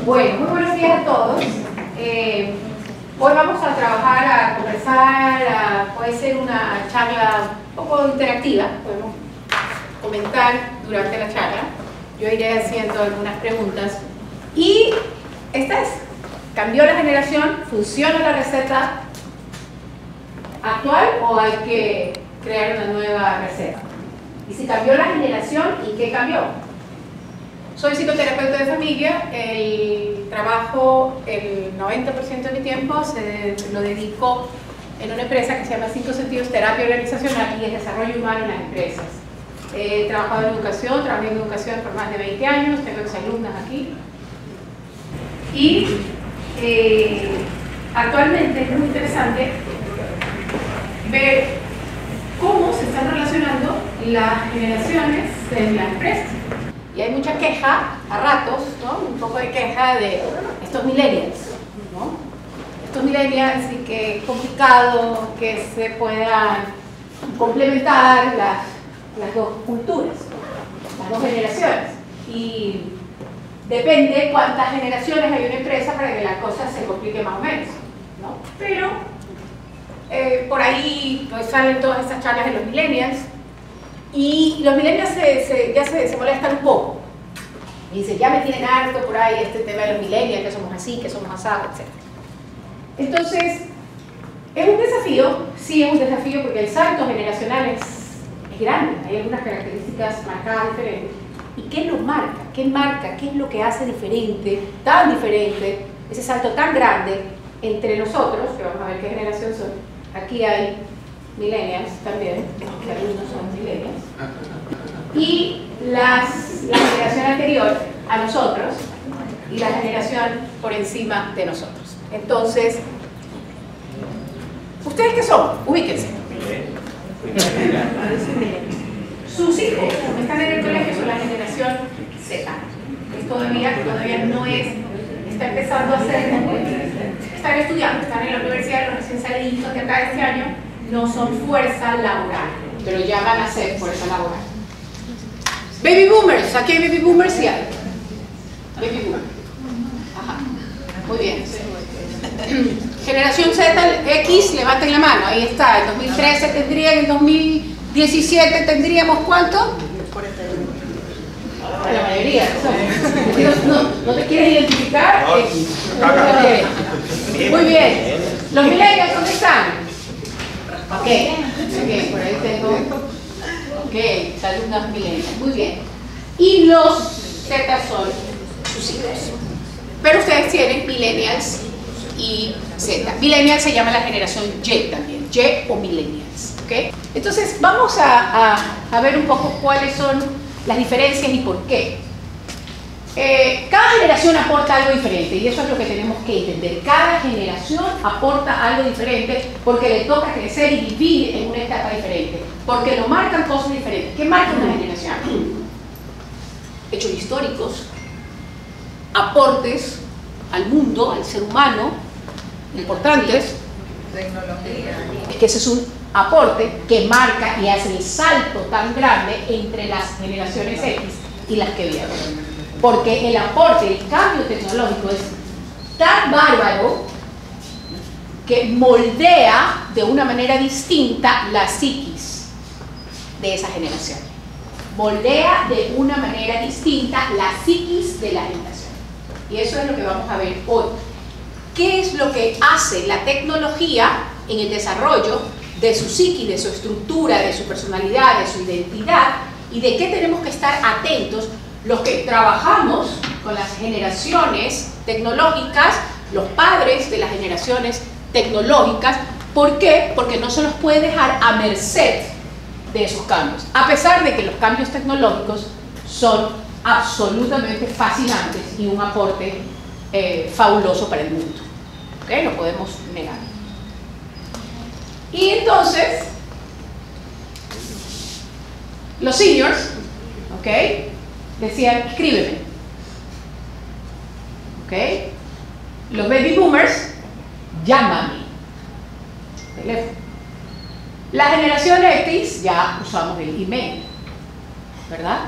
Bueno, muy buenos días a todos. Hoy vamos a trabajar, a conversar, puede ser una charla un poco interactiva, podemos comentar durante la charla. Yo iré haciendo algunas preguntas. Y esta es, ¿cambió la generación? ¿Funciona la receta actual o hay que crear una nueva receta? Y si cambió la generación, ¿y qué cambió? Soy psicoterapeuta de familia, el trabajo, el 90% de mi tiempo lo dedico en una empresa que se llama 5 Sentidos Terapia Organizacional y el Desarrollo Humano en las empresas. He trabajado en educación, trabajé en educación por más de 20 años, tengo exalumnas aquí. Y actualmente es muy interesante ver cómo se están relacionando las generaciones en la empresa. Y hay mucha queja, a ratos, ¿no? Un poco de queja de estos millennials, ¿no? Estos millennials y que es complicado que se puedan complementar las dos culturas, las dos generaciones. Y depende cuántas generaciones hay en una empresa para que la cosa se complique más o menos, ¿no? Pero por ahí pues, salen todas estas charlas de los millennials. Y los millennials ya se molestan un poco. Y dicen, ya me tienen harto por ahí este tema de los millennials, que somos así, que somos asados, etc. Entonces, es un desafío, sí es un desafío, porque el salto generacional es grande. Hay algunas características marcadas diferentes. ¿Y qué lo marca? ¿Qué marca? ¿Qué es lo que hace diferente, tan diferente, ese salto tan grande entre nosotros, que vamos a ver qué generación son? Aquí hay millennials también, que algunos son millennials, y la generación anterior a nosotros y la generación por encima de nosotros. Entonces, ¿ustedes qué son? Ubíquense. Sus hijos, que están en el colegio, son la generación Z. Todavía no es, está empezando a ser, están estudiando, están en la universidad, los recién salidos de acá este año, no son fuerza laboral, pero ya van a ser fuerza laboral. Baby boomers, aquí hay baby boomers, sí hay. Baby boomers. Ajá. Muy bien. Generación Z, X, levanten la mano, ahí está. En 2013 tendrían, en 2017 tendríamos ¿cuánto? La mayoría. ¿No te quieres identificar? Muy bien. Los millennials, ¿dónde están? Ok, por ahí tengo. Ok, alumnas millennials. Muy bien. Y los Z son sus hijos. Pero ustedes tienen millennials y Z. Millennials se llama la generación Y también. Y o millennials. ¿Ok? Entonces, vamos a ver un poco cuáles son las diferencias y por qué. Cada generación aporta algo diferente y eso es lo que tenemos que entender. Cada generación aporta algo diferente porque le toca crecer y vivir en una etapa diferente, porque lo marcan cosas diferentes. ¿Qué marca una generación? Hechos históricos, aportes al mundo, al ser humano, importantes. Tecnología. Es que ese es un aporte que marca y hace el salto tan grande entre las generaciones X y las que vienen. Porque el aporte, el cambio tecnológico es tan bárbaro que moldea de una manera distinta la psiquis de esa generación. Moldea de una manera distinta la psiquis de la generación. Y eso es lo que vamos a ver hoy. ¿Qué es lo que hace la tecnología en el desarrollo de su psiquis, de su estructura, de su personalidad, de su identidad? Y de qué tenemos que estar atentos los que trabajamos con las generaciones tecnológicas, los padres de las generaciones tecnológicas. ¿Por qué? Porque no se los puede dejar a merced de esos cambios, a pesar de que los cambios tecnológicos son absolutamente fascinantes y un aporte fabuloso para el mundo. ¿Okay? No podemos negar. Y entonces, los seniors, ¿ok? Decían, escríbeme. ¿Ok? Los baby boomers, llámame. Teléfono. La generación X, ya usamos el email, ¿verdad?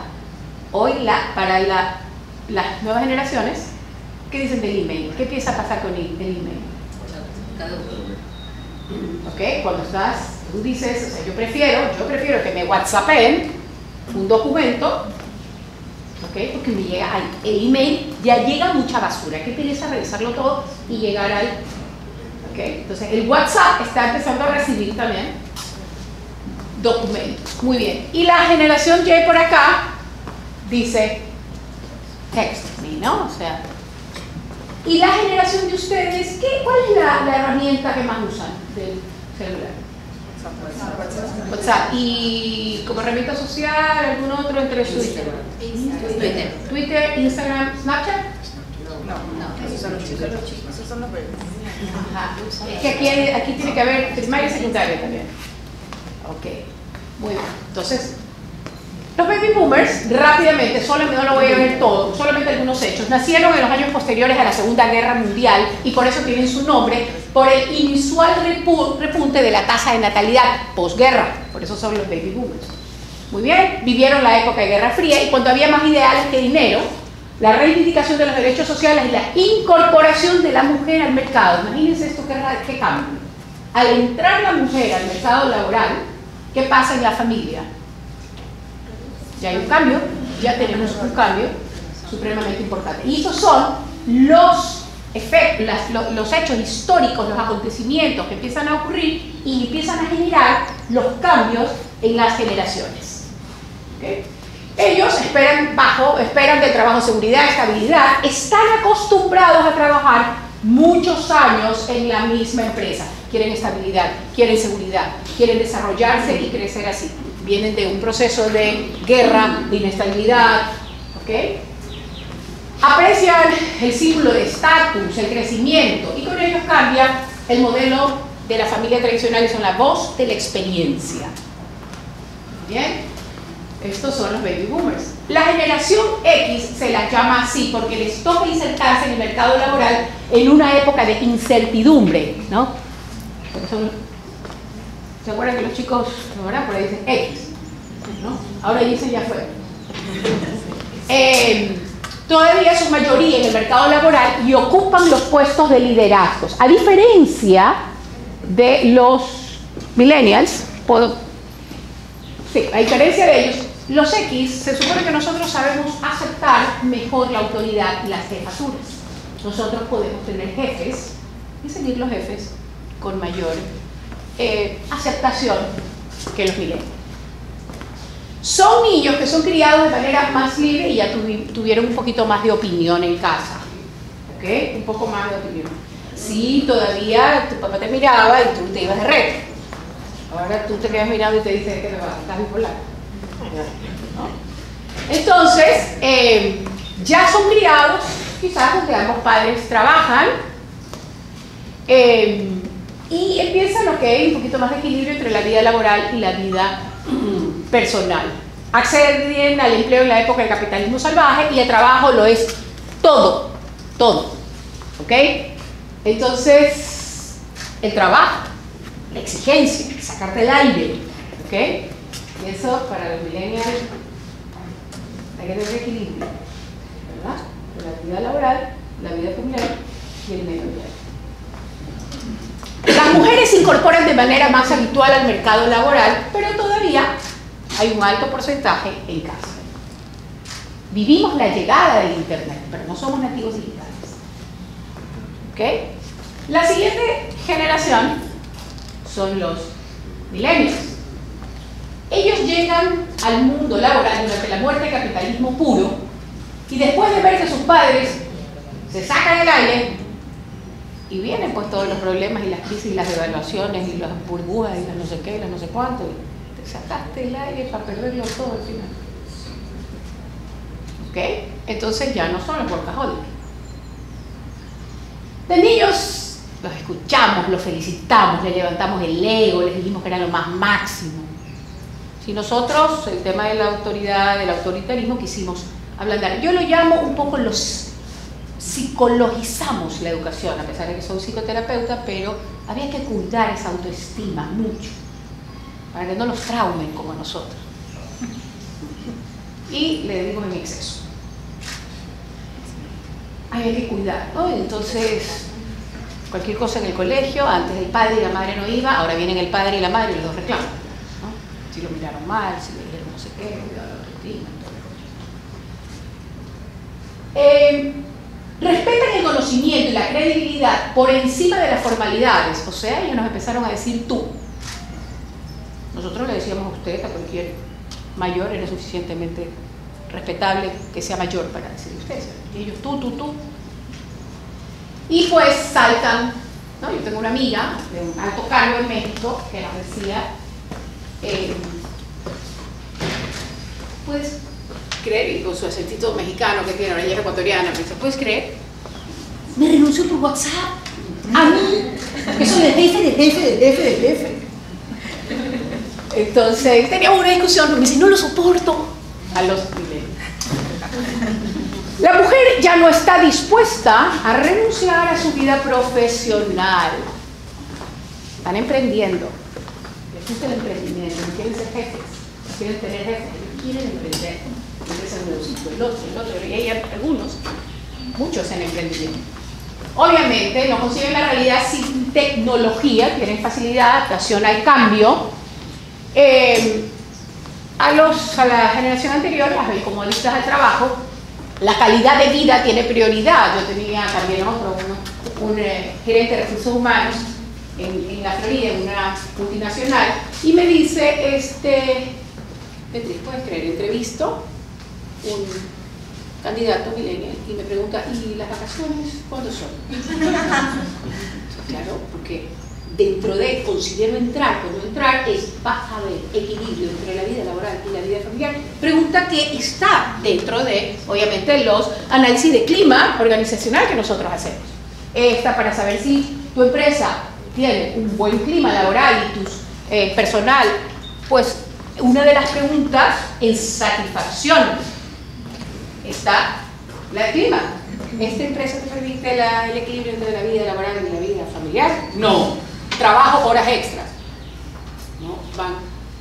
Hoy, para las nuevas generaciones, ¿ok? ¿Qué dicen del email? ¿Qué empieza a pasar con el email? ¿Ok? Cuando tú dices, o sea, yo prefiero que me WhatsAppen un documento, ¿ok? Porque me llega ahí. El email ya llega mucha basura, que pereza revisarlo todo y llegar al... ¿Ok? Entonces el WhatsApp está empezando a recibir también documentos. Muy bien. Y la generación Y por acá dice text me, ¿no? O sea, y la generación de ustedes, ¿cuál es la herramienta que más usan del celular? WhatsApp. ¿Y como herramienta social, algún otro entre sus? Twitter, Instagram, Snapchat. No, esos son los chicos. Esos son los bebés. Ajá. Es que aquí tiene que haber primaria y secundaria también. Ok, muy bien. Entonces, los baby boomers, rápidamente, no lo voy a ver todo, solamente algunos hechos, nacieron en los años posteriores a la Segunda Guerra Mundial y por eso tienen su nombre, por el inusual repunte de la tasa de natalidad posguerra, por eso son los baby boomers. Muy bien, vivieron la época de Guerra Fría y cuando había más ideales que dinero, la reivindicación de los derechos sociales y la incorporación de la mujer al mercado. Imagínense esto, qué cambio. Al entrar la mujer al mercado laboral, ¿qué pasa en la familia? Ya hay un cambio, ya tenemos un cambio supremamente importante. Y esos son los hechos históricos, los acontecimientos que empiezan a ocurrir y empiezan a generar los cambios en las generaciones. ¿Okay? Ellos esperan del trabajo seguridad, estabilidad, están acostumbrados a trabajar muchos años en la misma empresa. Quieren estabilidad, quieren seguridad, quieren desarrollarse y crecer así. Vienen de un proceso de guerra, de inestabilidad, ¿ok? Aprecian el símbolo de estatus, el crecimiento, y con ellos cambia el modelo de la familia tradicional y son la voz de la experiencia. Bien, estos son los baby boomers. La generación X se la llama así porque les toca insertarse en el mercado laboral en una época de incertidumbre, ¿no? Porque ¿se acuerdan que los chicos, ¿verdad? Por ahí dicen X, ¿no? Ahora dicen ya fue. Todavía son mayoría en el mercado laboral y ocupan los puestos de liderazgos. A diferencia de los millennials, a diferencia de ellos, los X, se supone que nosotros sabemos aceptar mejor la autoridad y las jefaturas. Nosotros podemos tener jefes y seguir los jefes con mayor aceptación que los millennials. Son niños que son criados de manera más libre y ya tuvieron un poquito más de opinión en casa, ¿ok? Un poco más de opinión. Sí, todavía tu papá te miraba y tú te ibas de reto. Ahora tú te quedas mirando y te dices que estás bipolar, ¿no? Entonces, ya son criados, quizás donde ambos padres trabajan, y empiezan un poquito más de equilibrio entre la vida laboral y la vida personal. Acceden al empleo en la época del capitalismo salvaje y el trabajo lo es todo, ¿ok? Entonces, el trabajo, la exigencia, sacarte el aire, ¿ok? Y eso para los millennials hay que tener equilibrio, ¿verdad? La vida laboral, la vida familiar y el medio ambiente. Las mujeres se incorporan de manera más habitual al mercado laboral, pero todavía hay un alto porcentaje en casa. Vivimos la llegada del Internet, pero no somos nativos digitales. ¿Ok? La siguiente generación son los millennials. Ellos llegan al mundo laboral durante la muerte del capitalismo puro y después de ver que sus padres se sacan el aire y vienen pues todos los problemas y las crisis y las devaluaciones y las burbujas y las no sé qué y las no sé cuánto, y te sacaste el aire para perderlo todo al final. ¿Ok? Entonces ya no son los workaholics. De niños los escuchamos, los felicitamos, les levantamos el ego, les dijimos que era lo más máximo. Si nosotros, el tema de la autoridad, del autoritarismo, quisimos ablandar. Yo lo llamo un poco psicologizamos la educación, a pesar de que soy psicoterapeuta, pero había que cuidar esa autoestima mucho, para que no los traumen como nosotros. Y le dimos en exceso. hay que cuidar, ¿no? Entonces, cualquier cosa en el colegio, antes el padre y la madre no iba, ahora vienen el padre y la madre y los dos reclaman, ¿no? Si lo miraron mal, si le dijeron no sé qué, cuidado la autoestima, todo. Respetan el conocimiento y la credibilidad por encima de las formalidades, o sea, ellos nos empezaron a decir tú. Nosotros le decíamos a usted, a cualquier mayor, era suficientemente respetable que sea mayor para decir usted, y ellos tú. Y pues saltan, ¿no? Yo tengo una amiga de un alto cargo en México que nos decía, ¿puedes creer? Y con su acentito mexicano que tiene, ahora ella es ecuatoriana, me dice, ¿puedes creer? Me renunció por WhatsApp, a mí, que soy el jefe. Entonces teníamos una discusión, me dice, no lo soporto a los millennials. La mujer ya no está dispuesta a renunciar a su vida profesional. Están emprendiendo. Les gusta el emprendimiento, no quieren ser jefes, no quieren tener jefes, ellos quieren emprender. Empiezan un negocio, el otro, y hay algunos, muchos en emprendimiento. Obviamente no consiguen la realidad sin tecnología, tienen facilidad de adaptación al cambio. A la generación anterior, las veis como adictas al trabajo, la calidad de vida tiene prioridad. Yo tenía también un gerente de recursos humanos en la Florida, en una multinacional, y me dice, Beatriz, ¿puedes creer? Entrevisto un candidato millennial y me pregunta, ¿y las vacaciones cuándo son? Claro, porque dentro de considero entrar, cuando entrar va a haber equilibrio entre la vida laboral y la vida familiar. Pregunta que está dentro de, obviamente, los análisis de clima organizacional que nosotros hacemos. Esta para saber si tu empresa tiene un buen clima laboral y tu personal, pues una de las preguntas en satisfacción está la clima. ¿Esta empresa te permite el equilibrio entre la vida laboral y la vida familiar? No. Trabajo, horas extras. No van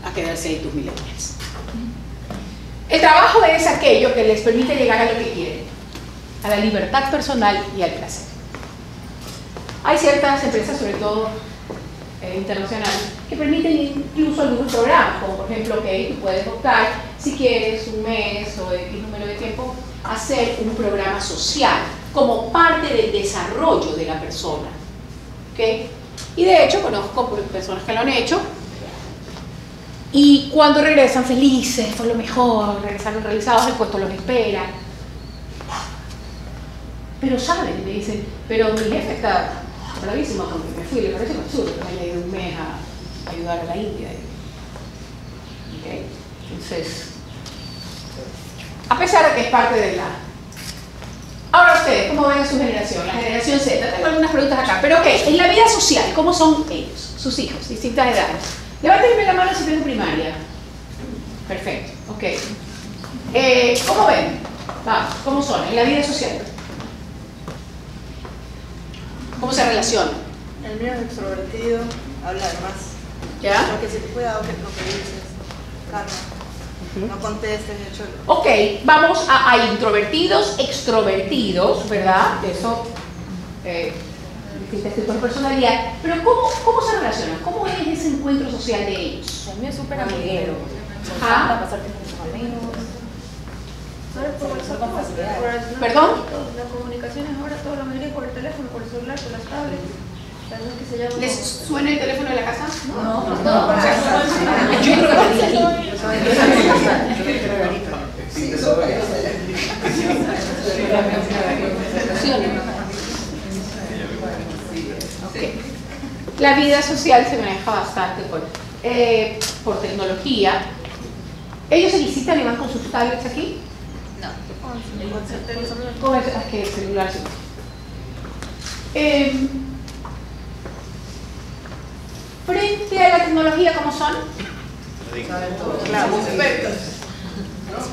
a quedarse ahí tus millennials. El trabajo es aquello que les permite llegar a lo que quieren, a la libertad personal y al placer. Hay ciertas empresas, sobre todo internacionales, que permiten incluso algunos programas, como por ejemplo, tú puedes optar, si quieres un mes o X número de tiempo, hacer un programa social como parte del desarrollo de la persona. ¿Okay? Y de hecho conozco personas que lo han hecho y cuando regresan felices, fue lo mejor, regresaron realizados, el puesto los espera. Pero saben, me dicen, pero mi jefe está bravísimo porque me fui, le parece absurdo que me haya ido un mes a ayudar a la India. ¿Okay? Entonces, a pesar de que es parte de la... Ahora ustedes, ¿cómo ven a su generación? La generación Z, tengo algunas preguntas acá, pero ok, en la vida social, ¿cómo son ellos, sus hijos, distintas edades? Levántenme la mano si tienen primaria. Perfecto, ok. ¿Cómo ven? Vamos, ¿cómo son en la vida social? ¿Cómo se relacionan? El mío es extrovertido, habla de más. ¿Ya? Lo que sí, cuidado que lo que dices, calma. No contestes, de hecho. Ok, vamos a introvertidos, extrovertidos, ¿verdad? Eso, distintos tipos de personalidad. Pero ¿cómo se relacionan? ¿Cómo es ese encuentro social de ellos? El mío es súper amiguero. Me Ajá. encanta pasar tiempo con sus amigos. Con facilidad. ¿Perdón? La comunicación es ahora toda la mayoría por el teléfono, por el celular, por las tablets. Que se llama... ¿Les suena el teléfono de la casa? No. Yo creo que la vi ahí. Okay. La vida social se maneja bastante por tecnología. ¿Ellos se visitan y van con sus tablets aquí? No. ¿Cómo es que el celular? Frente a la tecnología, ¿cómo son? Claro, Expertos.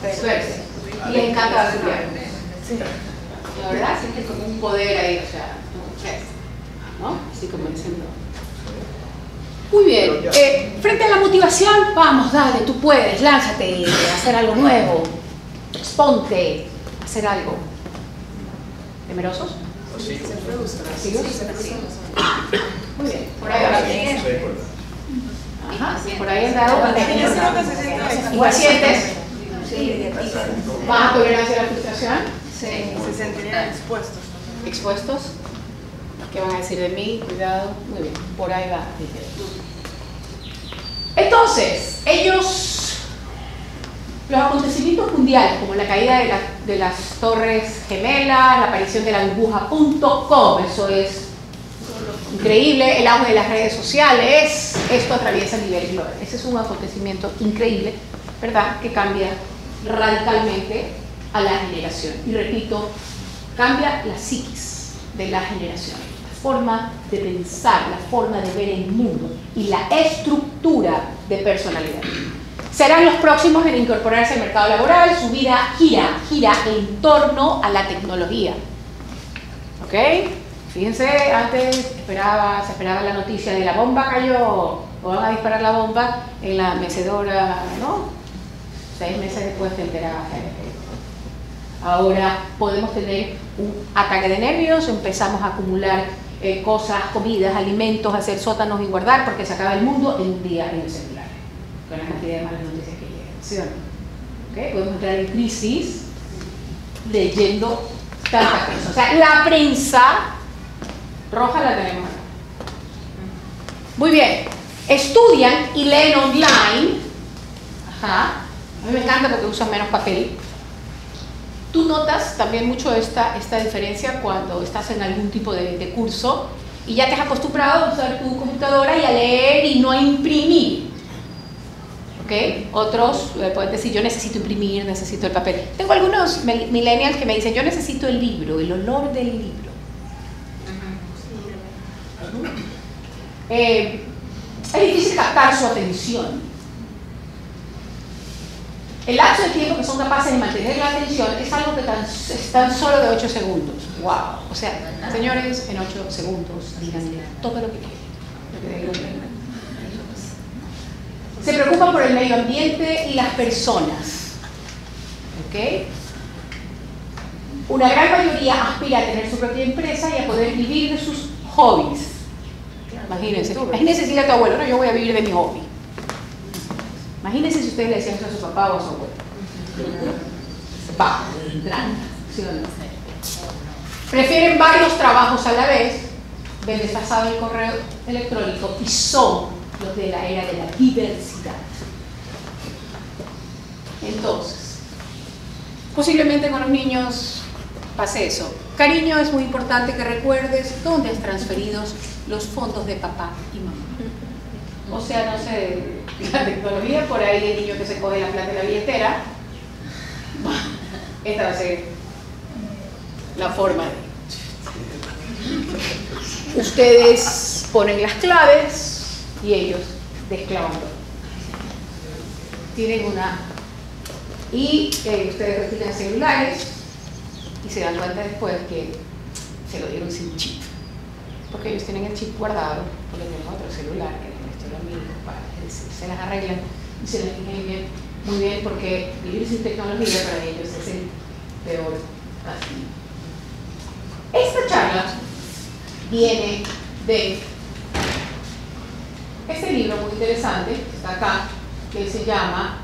Expertos. Y les encanta estudiar. La verdad, sienten como un poder ahí, o sea, ¿no? Así como diciendo. Muy bien. Frente a la motivación, vamos, dale, tú puedes, lánzate a hacer algo nuevo. Exponte, hacer algo. ¿Temerosos? Sí. ¿Vacíos? Muy bien, por ahí va. Ajá, por ahí han dado impacientes. ¿Baja tolerancia a la frustración? Se sentirían expuestos. ¿Expuestos? ¿Qué van a decir de mí? Cuidado. Muy bien, por ahí va. Entonces, los acontecimientos mundiales, como la caída de las Torres Gemelas, la aparición de la burbuja.com, eso es increíble, el auge de las redes sociales, esto atraviesa el nivel global. Ese es un acontecimiento increíble, ¿verdad?, que cambia radicalmente a la generación. Y repito, cambia la psiquis de la generación, la forma de pensar, la forma de ver el mundo y la estructura de personalidad. Serán los próximos en incorporarse al mercado laboral, su vida gira en torno a la tecnología. ¿Ok? Fíjense, antes se esperaba la noticia de la bomba cayó, o van a disparar la bomba en la mecedora, ¿no? 6 meses después te enterabas. Ahora podemos tener un ataque de nervios, empezamos a acumular cosas, comidas, alimentos, hacer sótanos y guardar porque se acaba el mundo en un día en el celular, con la cantidad de malas noticias que llegan, ¿sí o no? ¿Okay? Podemos entrar en crisis leyendo tanta cosa. O sea, la prensa roja la tenemos acá. Muy bien, estudian y leen online. Ajá. A mí me encanta porque usan menos papel. Tú notas también mucho esta diferencia cuando estás en algún tipo de curso y ya te has acostumbrado a usar tu computadora y a leer y no a imprimir. ¿Ok? Otros pueden decir, yo necesito imprimir, necesito el papel. Tengo algunos millennials que me dicen, yo necesito el libro, el olor del libro. Es difícil captar su atención. El lapso de tiempo que son capaces de mantener la atención es algo que es tan solo de 8 segundos. ¡Wow! O sea, señores, en 8 segundos díganle todo lo que quieran. Se preocupan por el medio ambiente y las personas. ¿Ok? Una gran mayoría aspira a tener su propia empresa y a poder vivir de sus hobbies. Imagínense si a tu abuelo, no, yo voy a vivir de mi hobby. Imagínense si ustedes le decían eso a su papá o a su abuelo. ¿Sí o no? Prefieren varios trabajos a la vez, ven desfasado el correo electrónico y son los de la era de la diversidad. Entonces, posiblemente con los niños pase eso. Cariño, es muy importante que recuerdes dónde has transferido los fondos de papá y mamá. O sea, no sé, la tecnología, por ahí el niño que se coge la plata de la billetera, esta va a ser la forma de... Ustedes ponen las claves y ellos desclavan todo. Tienen una... Y ustedes retiran celulares y se dan cuenta después que se lo dieron sin chip. Porque ellos tienen el chip guardado, porque tienen otro celular que les lo mismo, es decir, se las arreglan y se las ingenian muy bien, porque vivir sin tecnología para ellos es el peor castigo. Esta charla viene de este libro muy interesante, que está acá, que se llama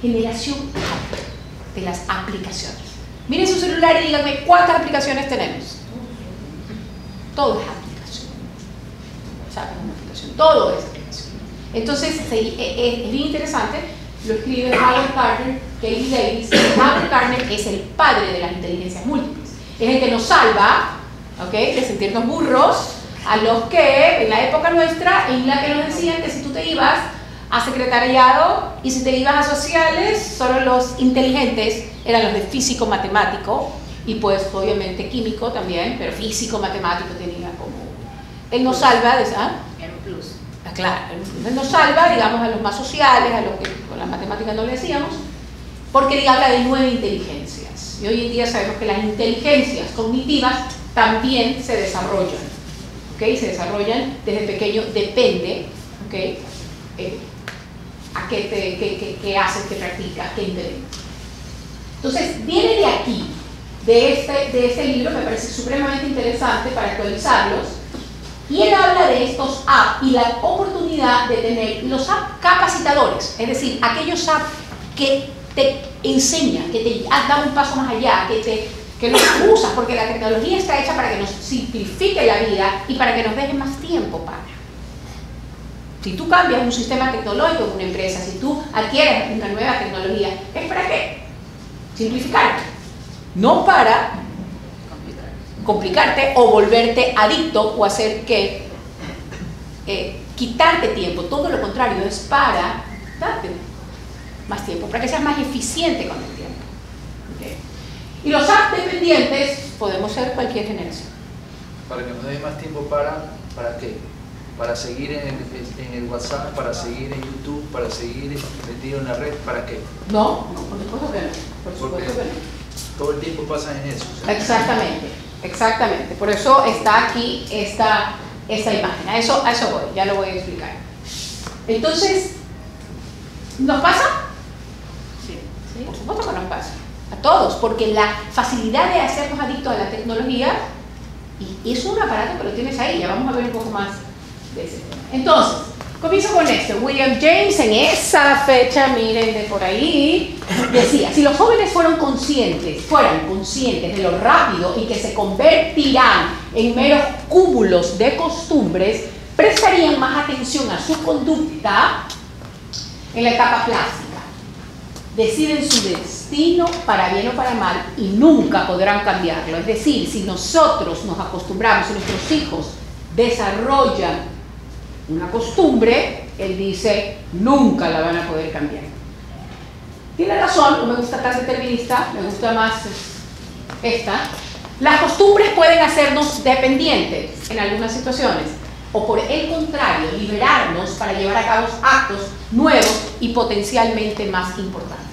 Generación de las aplicaciones. Miren su celular y díganme cuántas aplicaciones tenemos. Todo es aplicación. ¿Saben? Una aplicación. Todo es aplicación. Entonces, es bien interesante. Lo escribe Howard Gardner, Katie Davis. Howard Gardner es el padre de las inteligencias múltiples. Es el que nos salva, ¿ok?, de sentirnos burros, a los que en la época nuestra, en la que nos decían que si tú te ibas a secretariado y si te ibas a sociales, solo los inteligentes eran los de físico matemático y pues obviamente químico también, pero físico matemático tenía como... Él nos salva de... ¿Ah? Era un plus. Claro, él nos salva, digamos, a los más sociales, a los que con la matemática no le decíamos, porque él habla de 9 inteligencias. Y hoy en día sabemos que las inteligencias cognitivas también se desarrollan. ¿Okay? Se desarrollan desde pequeño, depende, ¿okay?, a qué haces, qué practicas, qué interés. Entonces, viene de aquí, de este libro, me parece supremamente interesante para actualizarlos. Y él habla de estos apps y la oportunidad de tener los apps capacitadores, es decir, aquellos apps que te enseñan, que te dan un paso más allá, que los usas, porque la tecnología está hecha para que nos simplifique la vida y para que nos deje más tiempo para. Si tú cambias un sistema tecnológico de una empresa, si tú adquieres una nueva tecnología, ¿es para qué? Simplificar, no para complicarte o volverte adicto o hacer que quitarte tiempo. Todo lo contrario, es para darte más tiempo, para que seas más eficiente con el tiempo. ¿Okay? Y los apps dependientes podemos ser cualquier generación. Para que nos dé más tiempo ¿para qué? Para seguir en el WhatsApp, para seguir en YouTube, para seguir metido en la red, ¿para qué? No, por supuesto que no. Por supuesto que no. Todo el tiempo pasa en eso. O sea, Exactamente. Por eso está aquí esta imagen. A eso voy, ya lo voy a explicar. Entonces, ¿nos pasa? Sí, por supuesto que nos pasa. A todos, porque la facilidad de hacernos adictos a la tecnología, y es un aparato que lo tienes ahí, ya vamos a ver un poco más de ese tema. Entonces, comienzo con esto. William James en esa fecha, miren de por ahí, decía, si los jóvenes fueran conscientes de lo rápido y que se convertirán en meros cúmulos de costumbres, prestarían más atención a su conducta en la etapa plástica. Deciden su destino para bien o para mal y nunca podrán cambiarlo. Es decir, si nosotros nos acostumbramos, si nuestros hijos desarrollan una costumbre, él dice, nunca la van a poder cambiar. Tiene razón, no me gusta tan determinista, me gusta más esta. Las costumbres pueden hacernos dependientes en algunas situaciones, o por el contrario, liberarnos para llevar a cabo actos nuevos y potencialmente más importantes.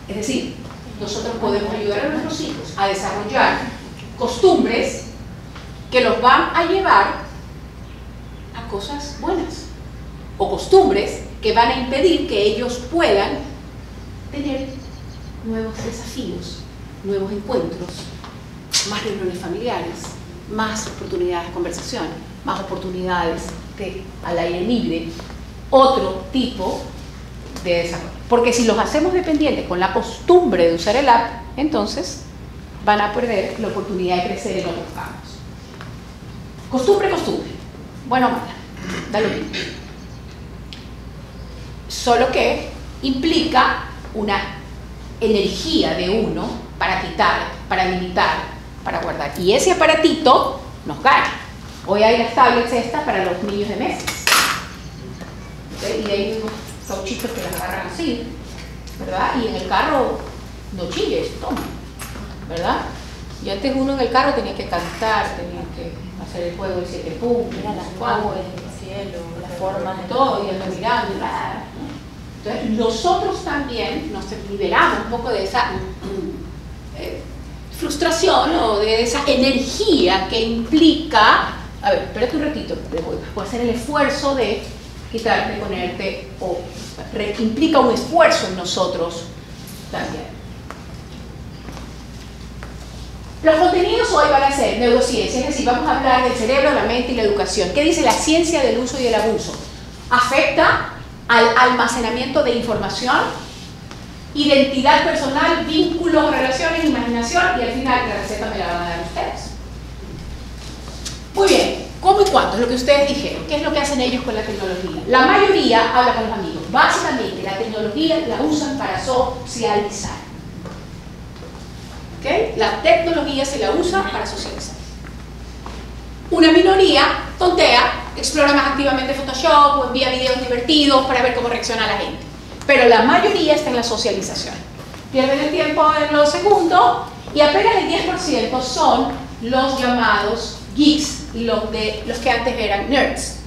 Es decir, nosotros podemos ayudar a nuestros hijos a desarrollar costumbres que los van a llevar a cosas buenas, o costumbres que van a impedir que ellos puedan tener nuevos desafíos, nuevos encuentros, más reuniones familiares, más oportunidades de conversación, más oportunidades al aire libre, otro tipo de desarrollo. Porque si los hacemos dependientes con la costumbre de usar el app, entonces van a perder la oportunidad de crecer en otros campos. Costumbre, bueno o mala, da lo mismo. Solo que implica una energía de uno para quitar, para limitar, para guardar. Y ese aparatito nos gana. Hoy hay las tablets estas para los niños de meses. ¿Okay? Y hay unos cauchitos que las agarran así, ¿verdad? Y en el carro no chilles, toma, ¿verdad? Y antes uno en el carro tenía que cantar, tenía que hacer el juego de 7 puntos, Mira las nubes, el cielo, las formas de todo, y ando mirando, bla. Entonces nosotros también nos liberamos un poco de esa frustración o de esa energía que implica, a ver, espérate un ratito, voy a hacer el esfuerzo de quitarte, ponerte, o implica un esfuerzo en nosotros también. Los contenidos hoy van a ser neurociencia, es decir, vamos a hablar del cerebro, la mente y la educación. ¿Qué dice la ciencia del uso y el abuso? Afecta al almacenamiento de información, identidad personal, vínculos, relaciones, imaginación, y al final la receta me la van a dar ustedes. Muy bien, ¿cómo y cuánto? Es lo que ustedes dijeron. ¿Qué es lo que hacen ellos con la tecnología? La mayoría habla con los amigos. Básicamente, la tecnología la usan para socializar. ¿Okay? La tecnología se la usa para socializar. Una minoría tontea, explora más activamente Photoshop o envía videos divertidos para ver cómo reacciona la gente. Pero la mayoría está en la socialización. Pierden el tiempo en lo segundo y apenas el 10% son los llamados geeks, los que antes eran nerds.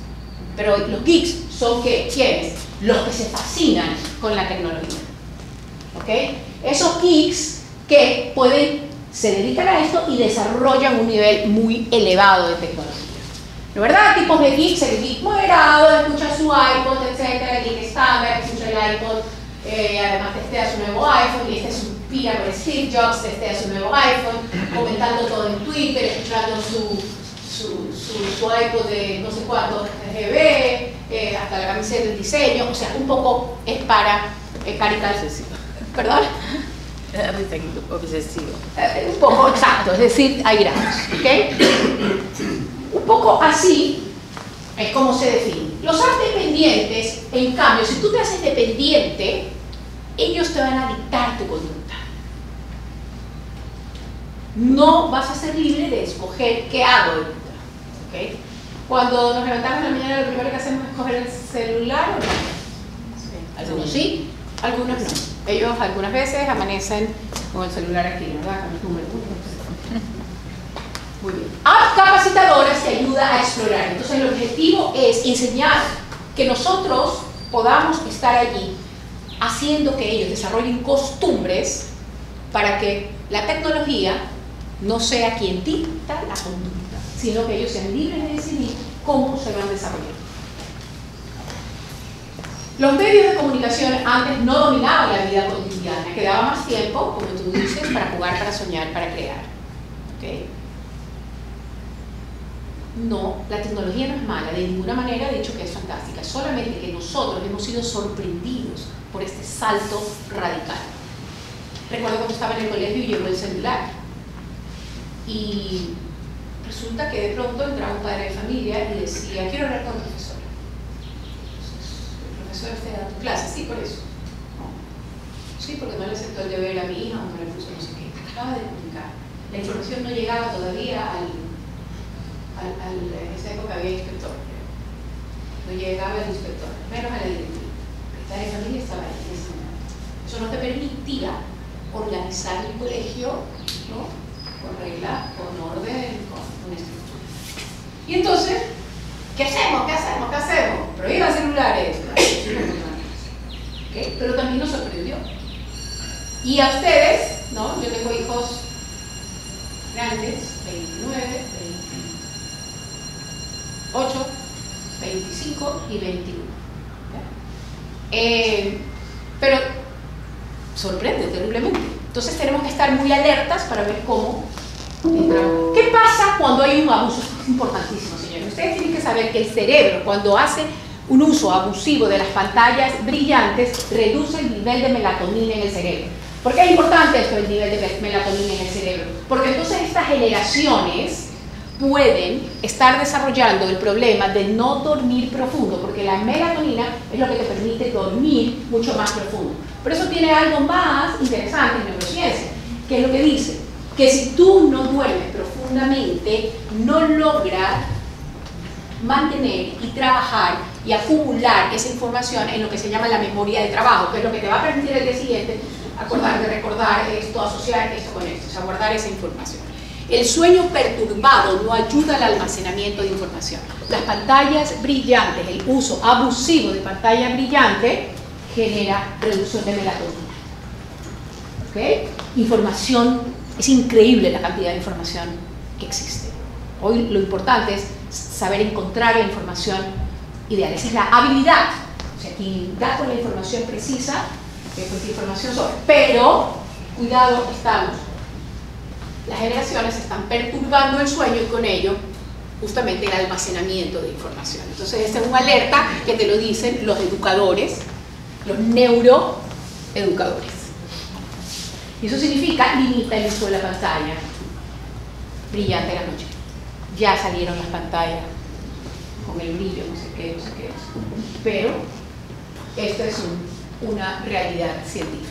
Pero los geeks son ¿quiénes? Los que se fascinan con la tecnología. ¿Okay? Esos geeks que se dedican a esto y desarrollan un nivel muy elevado de tecnología. ¿No es verdad? Tipos de geeks, el geek moderado, escucha su iPod, etc. El geek estándar, escucha el iPod, además testea su nuevo iPhone, y este es un mira, pues Steve Jobs testea su nuevo iPhone, comentando todo en Twitter, escuchando su iPod de no sé cuántos GB, hasta la camiseta del diseño, o sea, un poco es para caricatura. ¿Perdón? Obsesivo. Un poco, exacto, es decir, hay grados, ¿ok? Un poco así es como se define. Los dependientes, en cambio, si tú te haces dependiente, ellos te van a dictar tu conducta. No vas a ser libre de escoger qué hago ahorita, ¿ok? Cuando nos levantamos en la mañana, lo primero que hacemos es coger el celular, ¿o no? Sí. Algunos sí, algunos no. Ellos algunas veces amanecen con el celular aquí, ¿verdad? Con los números. Muy bien. Apps capacitadoras te ayuda a explorar. Entonces el objetivo es enseñar que nosotros podamos estar allí haciendo que ellos desarrollen costumbres para que la tecnología no sea quien dicta la conducta, sino que ellos sean libres de decidir cómo se van desarrollando. Los medios de comunicación antes no dominaban la vida cotidiana, quedaba más tiempo, como tú dices, para jugar, para soñar, para crear. ¿Okay? No, la tecnología no es mala, de ninguna manera he dicho que es fantástica, solamente que nosotros hemos sido sorprendidos por este salto radical. Recuerdo cuando estaba en el colegio y llegó el celular y resulta que de pronto entraba un padre de familia y decía, quiero hablar con el profesor. El profesor está dando clase, sí, por eso. No. Sí, porque no le aceptó el deber a mi hija o no le puso no sé qué. Acaba de comunicar. La información no llegaba todavía en esa época había inspector, no llegaba el inspector, menos a la directiva. El padre de familia estaba ahí en ese momento. Eso no te permitía organizar el colegio, ¿no? Con regla, con orden, con una estructura. Y entonces, ¿qué hacemos? ¿Qué hacemos? ¿Qué hacemos? Prohíban celulares. ¿Okay? Pero también nos sorprendió. Y a ustedes, ¿no? Yo tengo hijos grandes, 29, 28, 25 y 21. Pero sorprende terriblemente. Entonces tenemos que estar muy alertas para ver cómo entramos. ¿Qué pasa cuando hay un abuso? Esto es importantísimo, señores. Ustedes tienen que saber que el cerebro, cuando hace un uso abusivo de las pantallas brillantes, reduce el nivel de melatonina en el cerebro. ¿Por qué es importante esto, el nivel de melatonina en el cerebro? Porque entonces estas generaciones pueden estar desarrollando el problema de no dormir profundo, porque la melatonina es lo que te permite dormir mucho más profundo. Pero eso tiene algo más interesante en neurociencia, que es lo que dice, que si tú no duermes profundamente, no logras mantener y trabajar y acumular esa información en lo que se llama la memoria de trabajo, que es lo que te va a permitir el día siguiente acordarte, recordar esto, asociar esto con esto, o sea, guardar esa información. El sueño perturbado no ayuda al almacenamiento de información. Las pantallas brillantes, el uso abusivo de pantalla brillante genera reducción de melatonina. ¿Okay? Información, es increíble la cantidad de información que existe. Hoy lo importante es saber encontrar la información ideal. Esa es la habilidad. O sea, quien da con la información precisa, pues información sobre. Pero, cuidado, las generaciones están perturbando el sueño y con ello justamente el almacenamiento de información. Entonces esta es una alerta que te lo dicen los educadores, los neuroeducadores. Y eso significa limita el uso de la pantalla brillante en la noche. Ya salieron las pantallas con el brillo, no sé qué. Pero esta es una realidad científica.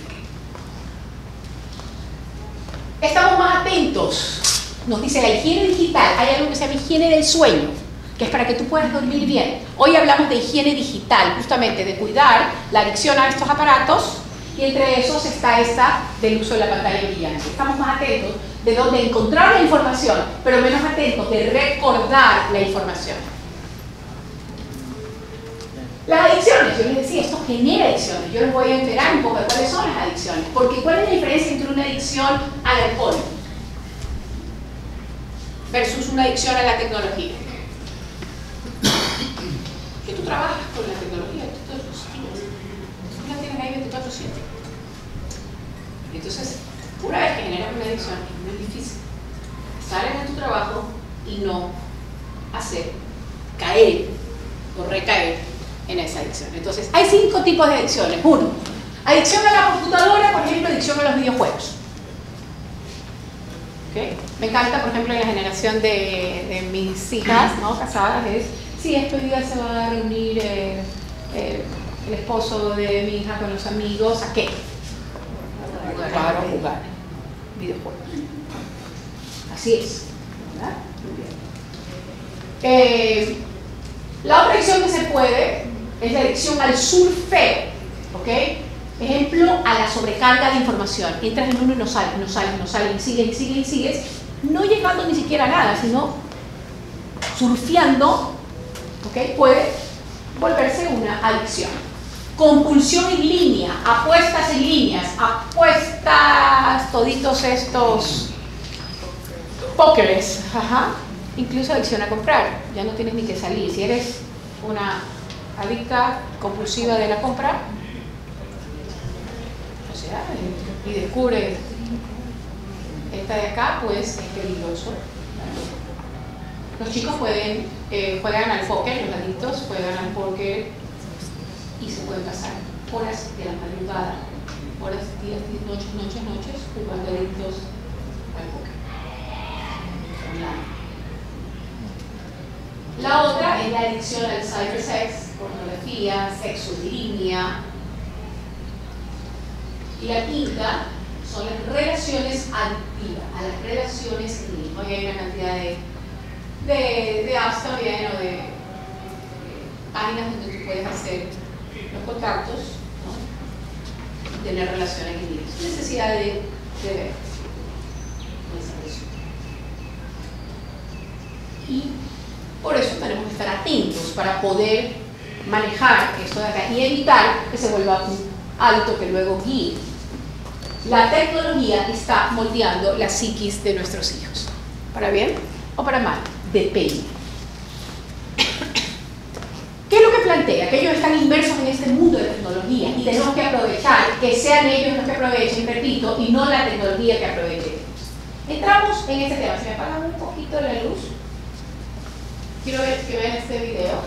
Estamos más atentos, nos dice la higiene digital. Hay algo que se llama higiene del sueño, que es para que tú puedas dormir bien. Hoy hablamos de higiene digital, justamente de cuidar la adicción a estos aparatos, y entre esos está esta del uso de la pantalla brillante. Estamos más atentos de dónde encontrar la información, pero menos atentos de recordar la información. Las adicciones, yo les decía, esto genera adicciones. Yo les voy a enterar un poco de cuáles son las adicciones. Porque ¿cuál es la diferencia entre una adicción al alcohol versus una adicción a la tecnología? Que tú trabajas con la tecnología, tú la tienes ahí 24/7. Entonces, Una vez que generas una adicción, es muy difícil estar en tu trabajo y no caer o recaer en esa adicción. Entonces, hay 5 tipos de adicciones. 1, adicción a la computadora, por ejemplo, adicción a los videojuegos. ¿Okay? Me encanta, por ejemplo, en la generación de mis hijas, ¿no? Casadas, es, sí, este día se va a reunir el esposo de mi hija con los amigos, ¿a qué? Para jugar videojuegos. Así es, ¿verdad? Muy bien. La otra adicción que se puede es la adicción al surfeo, ¿ok? Ejemplo, a la sobrecarga de información. Entras en uno y no sales, y sigues, no llegando ni siquiera a nada, sino surfeando, ¿ok? Puede volverse una adicción. Compulsión en línea, apuestas en líneas, apuestas, toditos estos pókeres, incluso adicción a comprar, ya no tienes ni que salir. Si eres una adicta compulsiva de la compra, o sea, y descubre esta de acá, pues es peligroso. Los chicos juegan al póker, los adictos juegan al póker y se pueden pasar horas de la madrugada, horas, días, noches, jugando adictos al póker. La otra es la adicción al cybersex, pornografía, sexo en línea. Y la quinta son las relaciones adictivas, a las relaciones en línea. Hoy hay una cantidad de apps también, o de páginas donde tú puedes hacer los contactos, ¿no? Y tener relaciones en línea. Sin necesidad de ver esa persona. Y por eso tenemos que estar atentos para poder manejar esto de acá y evitar que se vuelva un hábito que luego guíe. La tecnología está moldeando la psiquis de nuestros hijos. ¿Para bien o para mal? Depende. ¿Qué es lo que plantea? Que ellos están inmersos en este mundo de tecnología y tenemos que aprovechar que sean ellos los que aprovechen, repito, y no la tecnología que aproveche. Entramos en este tema. Si me apagan un poquito la luz, quiero ver que vean este video.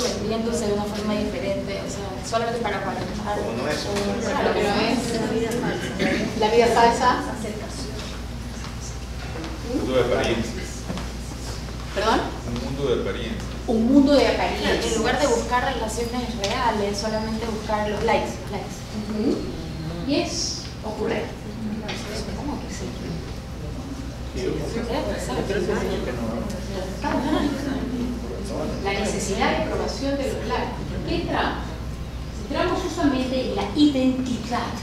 vendiéndose de una forma diferente, o sea, solamente para aparentar. Como no es. Claro que no es. La vida falsa. Un mundo de apariencias. ¿Perdón? Un mundo de apariencias. Un mundo de apariencias. En lugar de buscar relaciones reales, solamente buscar los likes. Y es ocurre. ¿Cómo que sí? La necesidad de aprobación de los likes. ¿Qué entramos? Entramos justamente en la identidad.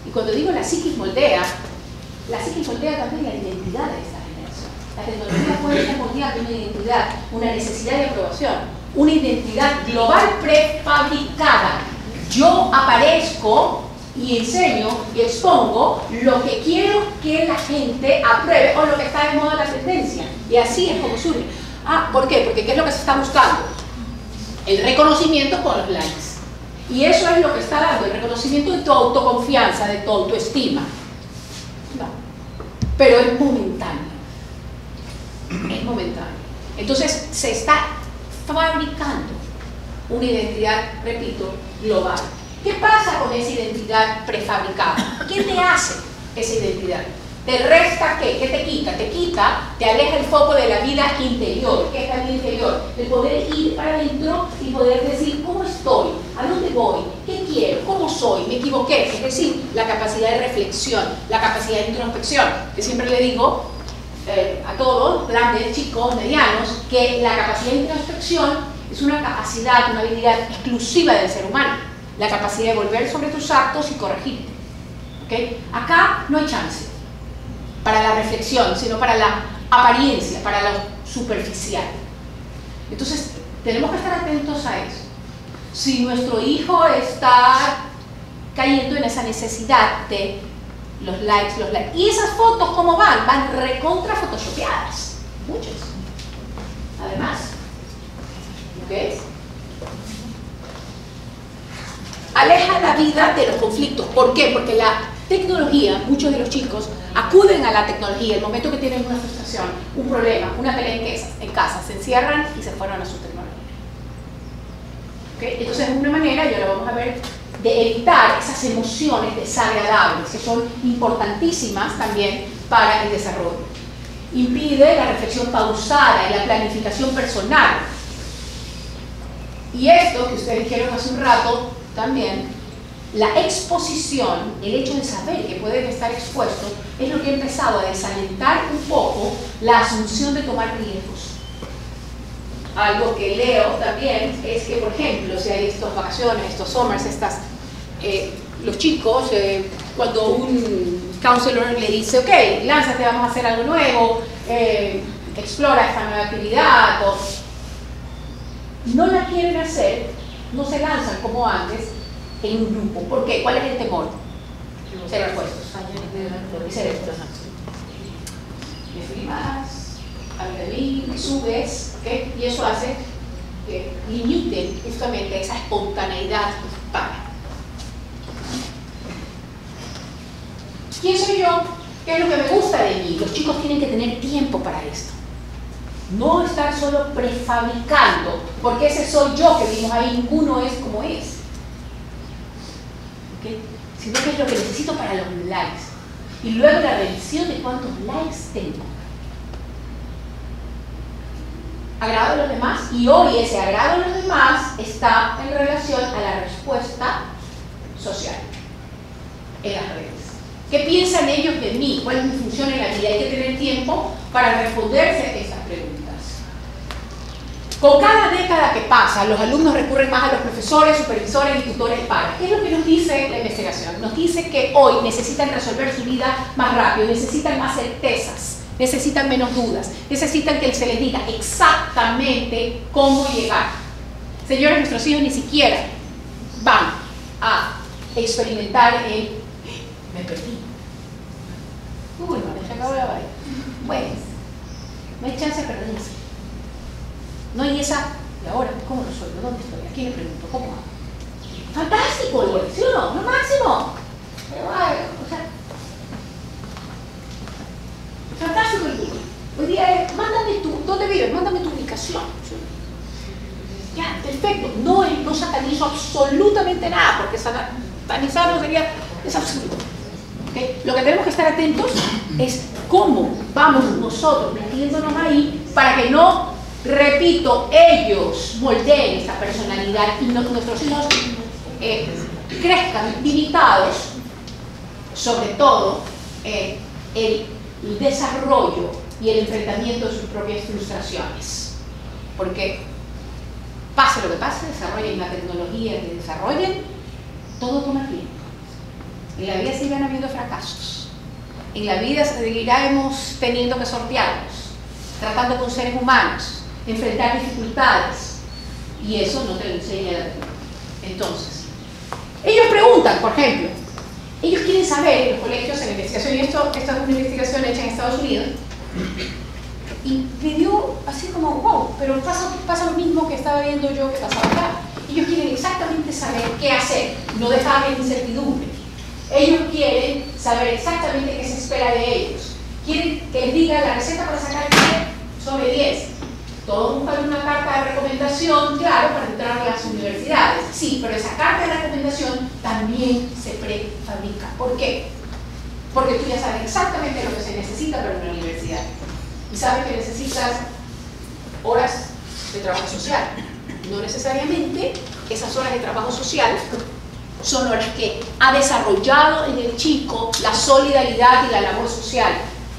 Y cuando digo la psiquis moldea también la identidad de esta generación. La tecnología puede estar moldeando una identidad, una necesidad de aprobación, una identidad global prefabricada. Yo aparezco y enseño y expongo lo que quiero que la gente apruebe o lo que está de moda en la tendencia. Y así es como surge. ¿Por qué? Porque ¿qué es lo que se está buscando? El reconocimiento con los likes. Y eso es lo que está dando, el reconocimiento de tu autoconfianza, de tu autoestima. No. Pero es momentáneo. Es momentáneo. Entonces se está fabricando una identidad, repito, global. ¿Qué pasa con esa identidad prefabricada? ¿Qué te hace esa identidad? ¿Te resta qué? ¿Qué te quita? Te aleja el foco de la vida interior. ¿Qué es la vida interior? El poder ir para adentro y poder decir cómo estoy, a dónde voy, qué quiero, cómo soy, me equivoqué. Es decir, la capacidad de reflexión, la capacidad de introspección. Que siempre le digo a todos, grandes, chicos, medianos, que la capacidad de introspección es una capacidad, una habilidad exclusiva del ser humano. La capacidad de volver sobre tus actos y corregirte. ¿Okay? Acá no hay chance para la reflexión, sino para la apariencia, para lo superficial. Entonces, tenemos que estar atentos a eso. Si nuestro hijo está cayendo en esa necesidad de los likes. ¿Y esas fotos cómo van? Van recontra photoshopeadas. Muchas. Además. ¿Ok? Aleja la vida de los conflictos. ¿Por qué? Porque la tecnología, muchos de los chicos acuden a la tecnología el momento que tienen una frustración, un problema, una pelea en casa, se encierran y se fueron a su tecnología. ¿Okay? Entonces es una manera, y ahora vamos a ver, de evitar esas emociones desagradables que son importantísimas también para el desarrollo. Impide la reflexión pausada y la planificación personal. Y esto que ustedes dijeron hace un rato también, la exposición, el hecho de saber que pueden estar expuestos, es lo que ha empezado a desalentar un poco la asunción de tomar riesgos. Algo que leo también es que, por ejemplo, si hay estas vacaciones, estos summers, los chicos, cuando un counselor le dice, ok, lánzate, vamos a hacer algo nuevo, explora esta nueva actividad, no la quieren hacer, no se lanzan como antes en un grupo. ¿Por qué? ¿Cuál es el temor? Ser expuestos. Y ser expuestos. Me filmas, habla de mí, me subes, ¿okay? Y eso hace que limiten justamente esa espontaneidad para. ¿Quién soy yo? ¿Qué es lo que me gusta de mí? Los chicos tienen que tener tiempo para esto. No estar solo prefabricando, porque ese soy yo que vimos ahí, ninguno es como es. ¿Okay? Sino que es lo que necesito para los likes. Y luego la revisión de cuántos likes tengo. Agrado a los demás, y hoy ese agrado a los demás está en relación a la respuesta social en las redes. ¿Qué piensan ellos de mí? ¿Cuál es mi función en la vida? Hay que tener tiempo para responderse esas preguntas. Con cada década que pasa, los alumnos recurren más a los profesores, supervisores y tutores para. ¿Qué es lo que nos dice la investigación? Nos dice que hoy necesitan resolver su vida más rápido, necesitan más certezas, necesitan menos dudas, necesitan que se les diga exactamente cómo llegar. Señores, nuestros hijos ni siquiera van a experimentar el me perdí. Uy, no, se acabó la vaina. Pues, no hay chance de perderse. No hay esa, ¿y ahora cómo resuelvo? ¿Dónde estoy? ¿A quién le pregunto? ¿Cómo hago? Fantástico, ¿sí o no? Lo máximo. Pero, o sea, fantástico el Google. Hoy día es, mándame ¿dónde vives? Mándame tu ubicación. Ya, perfecto. No satanizo absolutamente nada, porque satanizarlo sería es absurdo. ¿Okay? Lo que tenemos que estar atentos es cómo vamos nosotros metiéndonos ahí para que no, repito, ellos moldeen esta personalidad y nuestros hijos crezcan limitados, sobre todo el desarrollo y el enfrentamiento de sus propias frustraciones. Porque pase lo que pase, desarrollen la tecnología que desarrollen, todo toma tiempo. En la vida siguen habiendo fracasos. En la vida seguiremos teniendo que sortearlos, tratando con seres humanos, enfrentar dificultades. Y eso no te lo enseña la tecnología. Entonces, ellos preguntan, por ejemplo, ellos quieren saber en los colegios, en la investigación, y esta es una investigación hecha en Estados Unidos, y me dio así como, wow, pero pasa lo mismo que estaba viendo yo que pasaba acá. Ellos quieren exactamente saber qué hacer, no dejarles incertidumbre. Ellos quieren saber exactamente qué se espera de ellos. Quieren que les diga la receta para sacar 10 sobre 10. Todos buscan una carta de recomendación, claro, para entrar a las universidades. Sí, pero esa carta de recomendación también se prefabrica. ¿Por qué? Porque tú ya sabes exactamente lo que se necesita para una universidad. Y sabes que necesitas horas de trabajo social. No necesariamente esas horas de trabajo social son horas que ha desarrollado en el chico la solidaridad y la labor social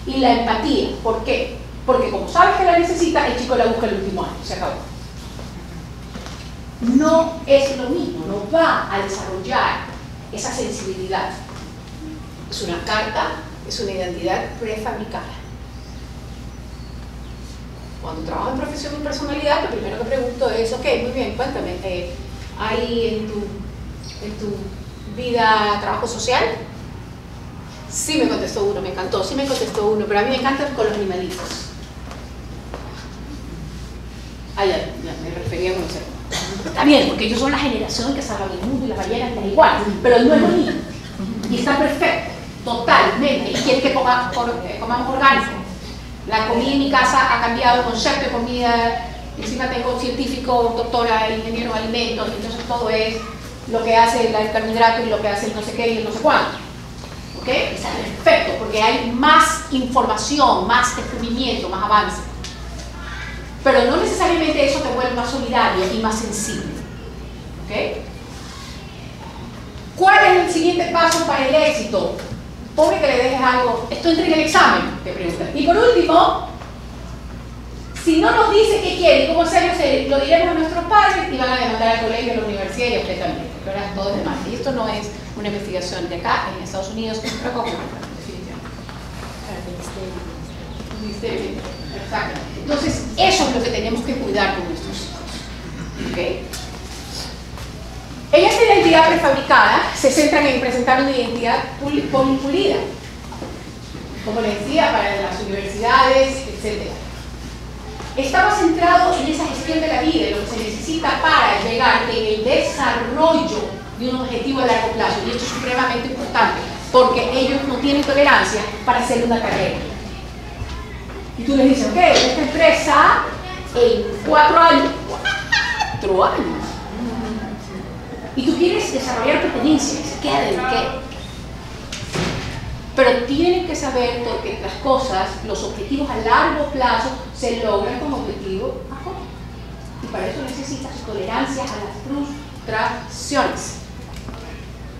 y la empatía. ¿Por qué? Porque como sabes que la necesita, el chico la busca el último año, se acabó. No es lo mismo, no va a desarrollar esa sensibilidad. Es una carta, es una identidad prefabricada. Cuando trabajo en profesión y personalidad, lo primero que pregunto es, ok, muy bien, cuéntame, ¿hay en tu vida trabajo social? Sí me contestó uno, me encantó, sí me contestó uno, pero a mí me encanta con los animalitos. Ah, ya me refería con eso. Está bien, porque ellos son la generación que salva el mundo y las ballenas les da igual, pero no es lo mismo. Y está perfecto, totalmente. Y quieren que comamos orgánico. La comida en mi casa ha cambiado, el concepto de comida, encima tengo científico, doctora, ingeniero de alimentos, entonces todo es lo que hace el carbohidrato y lo que hace el no sé qué y el no sé cuánto. ¿Ok? Está perfecto, porque hay más información, más descubrimiento, más avance. Pero no necesariamente eso te vuelve más solidario y más sensible. ¿Ok? ¿Cuál es el siguiente paso para el éxito? Pobre que le dejes algo, esto entra en el examen, te preguntan. Y por último, si no nos dice qué quiere y cómo hacerlo, lo diremos a nuestros padres y van a demandar al colegio, a la universidad y a usted también, porque ahora todo es demás. Y esto no es una investigación de acá, en Estados Unidos, recoge definitivamente. Exacto. Entonces, eso es lo que tenemos que cuidar con nuestros hijos. ¿Okay? En esta identidad prefabricada se centran en presentar una identidad pulida, como les decía, para las universidades, etc. Estaba centrado en esa gestión de la vida, en lo que se necesita para llegar en el desarrollo de un objetivo a largo plazo. Y esto es supremamente importante, porque ellos no tienen tolerancia para hacer una carrera. Y tú les dices, ok, esta empresa en 4 años, 4 años. Y tú quieres desarrollar pertenencia, que se quede, ¿qué? Pero tienen que saber que las cosas, los objetivos a largo plazo, se logran con objetivos a corto. Y para eso necesitas tolerancia a las frustraciones.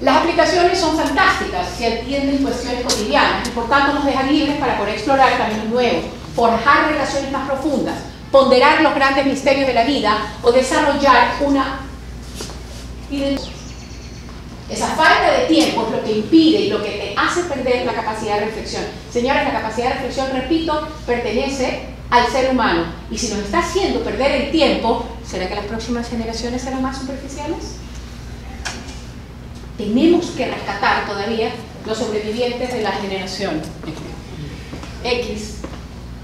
Las aplicaciones son fantásticas, se atienden cuestiones cotidianas y por tanto nos dejan libres para poder explorar caminos nuevos, forjar relaciones más profundas, ponderar los grandes misterios de la vida o desarrollar una identidad. Esa falta de tiempo es lo que impide y lo que te hace perder la capacidad de reflexión. Señores, la capacidad de reflexión, repito, pertenece al ser humano. Y si nos está haciendo perder el tiempo, ¿será que las próximas generaciones serán más superficiales? Tenemos que rescatar todavía los sobrevivientes de la generación X,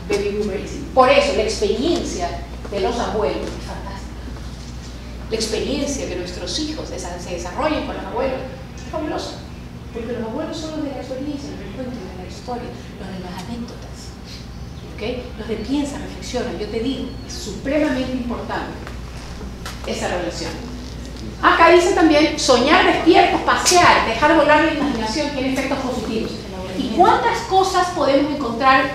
baby boomers. Por eso la experiencia de los abuelos es fantástica. La experiencia que nuestros hijos se desarrollen con los abuelos es fabulosa. Porque los abuelos son los de la experiencia, los del cuento, de la historia, los de las anécdotas. ¿Okay? Los de piensa, reflexiona. Yo te digo, es supremamente importante esa relación. Acá dice también, soñar despiertos, pasear, dejar volar la imaginación tiene efectos positivos. ¿Y cuántas cosas podemos encontrar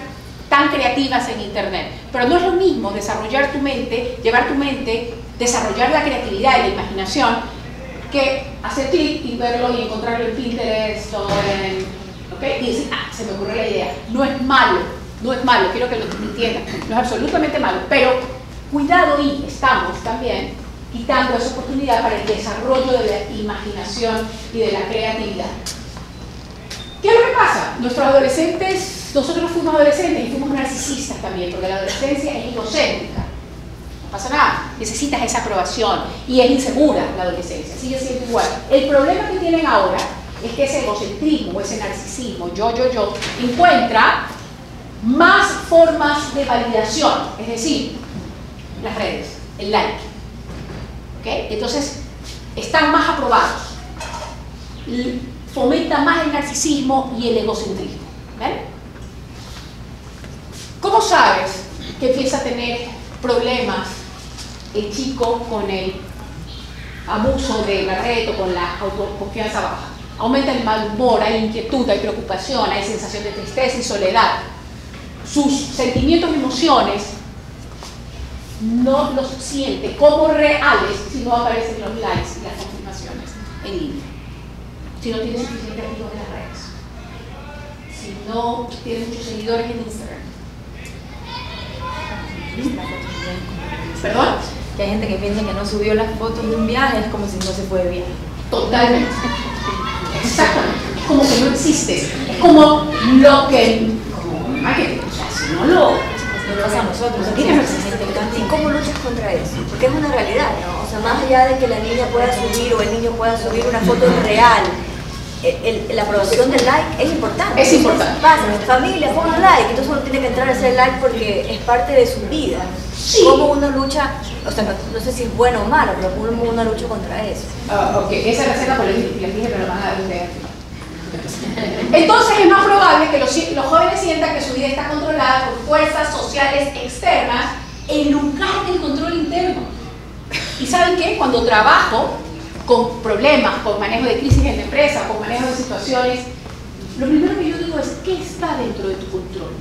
tan creativas en internet? Pero no es lo mismo desarrollar tu mente, llevar tu mente, desarrollar la creatividad y la imaginación, que hacer clic y verlo y encontrarlo en Pinterest o en... ¿okay? Y decir, ah, se me ocurrió la idea. No es malo, no es malo, quiero que lo entiendan, no es absolutamente malo, pero cuidado, y estamos también quitando esa oportunidad para el desarrollo de la imaginación y de la creatividad. ¿Qué es lo que pasa? Nuestros adolescentes, nosotros fuimos adolescentes y fuimos narcisistas también, porque la adolescencia es egocéntrica. No pasa nada, necesitas esa aprobación y es insegura la adolescencia, sigue siendo igual. El problema que tienen ahora es que ese egocentrismo, ese narcisismo, yo, encuentra más formas de validación, es decir, las redes, el like. ¿Okay? Entonces, están más aprobados, fomenta más el narcisismo y el egocentrismo. ¿Ven? ¿Cómo sabes que empieza a tener problemas el chico con el abuso de la red o con la autoconfianza baja? Aumenta el mal humor, hay inquietud, hay preocupación, hay sensación de tristeza y soledad. Sus sentimientos y emociones no los siente como reales si no aparecen los likes y las confirmaciones en línea. Si no tiene suficientes amigos en las redes. Si no tiene muchos seguidores en Instagram. ¿Perdón? Que hay gente que piensa que no subió las fotos de un viaje, es como si no se fue de viaje. Totalmente. Exactamente. Es como que no existe. Es como lo que... Como marketing. O sea, si no lo... Nos pasa a nosotros. ¿Y cómo luchas contra eso? Porque es una realidad, ¿no? O sea, más allá de que la niña pueda subir o el niño pueda subir una foto real, la aprobación del like es importante. Es importante. Pasa, familia, pon un like, entonces uno tiene que entrar a hacer like porque es parte de su vida. Sí. ¿Cómo uno lucha? O sea, no sé si es bueno o malo, pero cómo uno lucha contra eso. Ok, esa receta pues les dije, pero van a dar ustedes. Entonces es más probable que los jóvenes sientan que su vida está controlada por fuerzas sociales externas en lugar del control interno. ¿Y saben qué? Cuando trabajo con problemas, con manejo de crisis en la empresa, con manejo de situaciones, lo primero que yo digo es, ¿qué está dentro de tu control?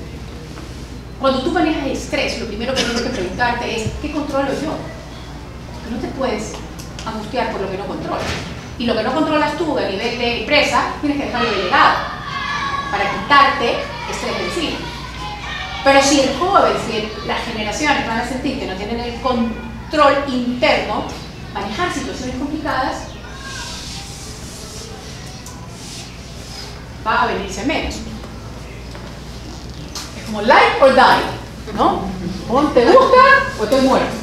Cuando tú manejas estrés, lo primero que tienes que preguntarte es, ¿qué controlo yo? Porque no te puedes angustiar por lo que no controlas. Y lo que no controlas tú a nivel de empresa, tienes que dejarlo delegado para quitarte estrés de encima. Pero si el joven, si las generaciones van a sentir que no tienen el control interno, manejar situaciones complicadas va a venirse menos. Es como like or die, ¿no? O te gusta o te mueres.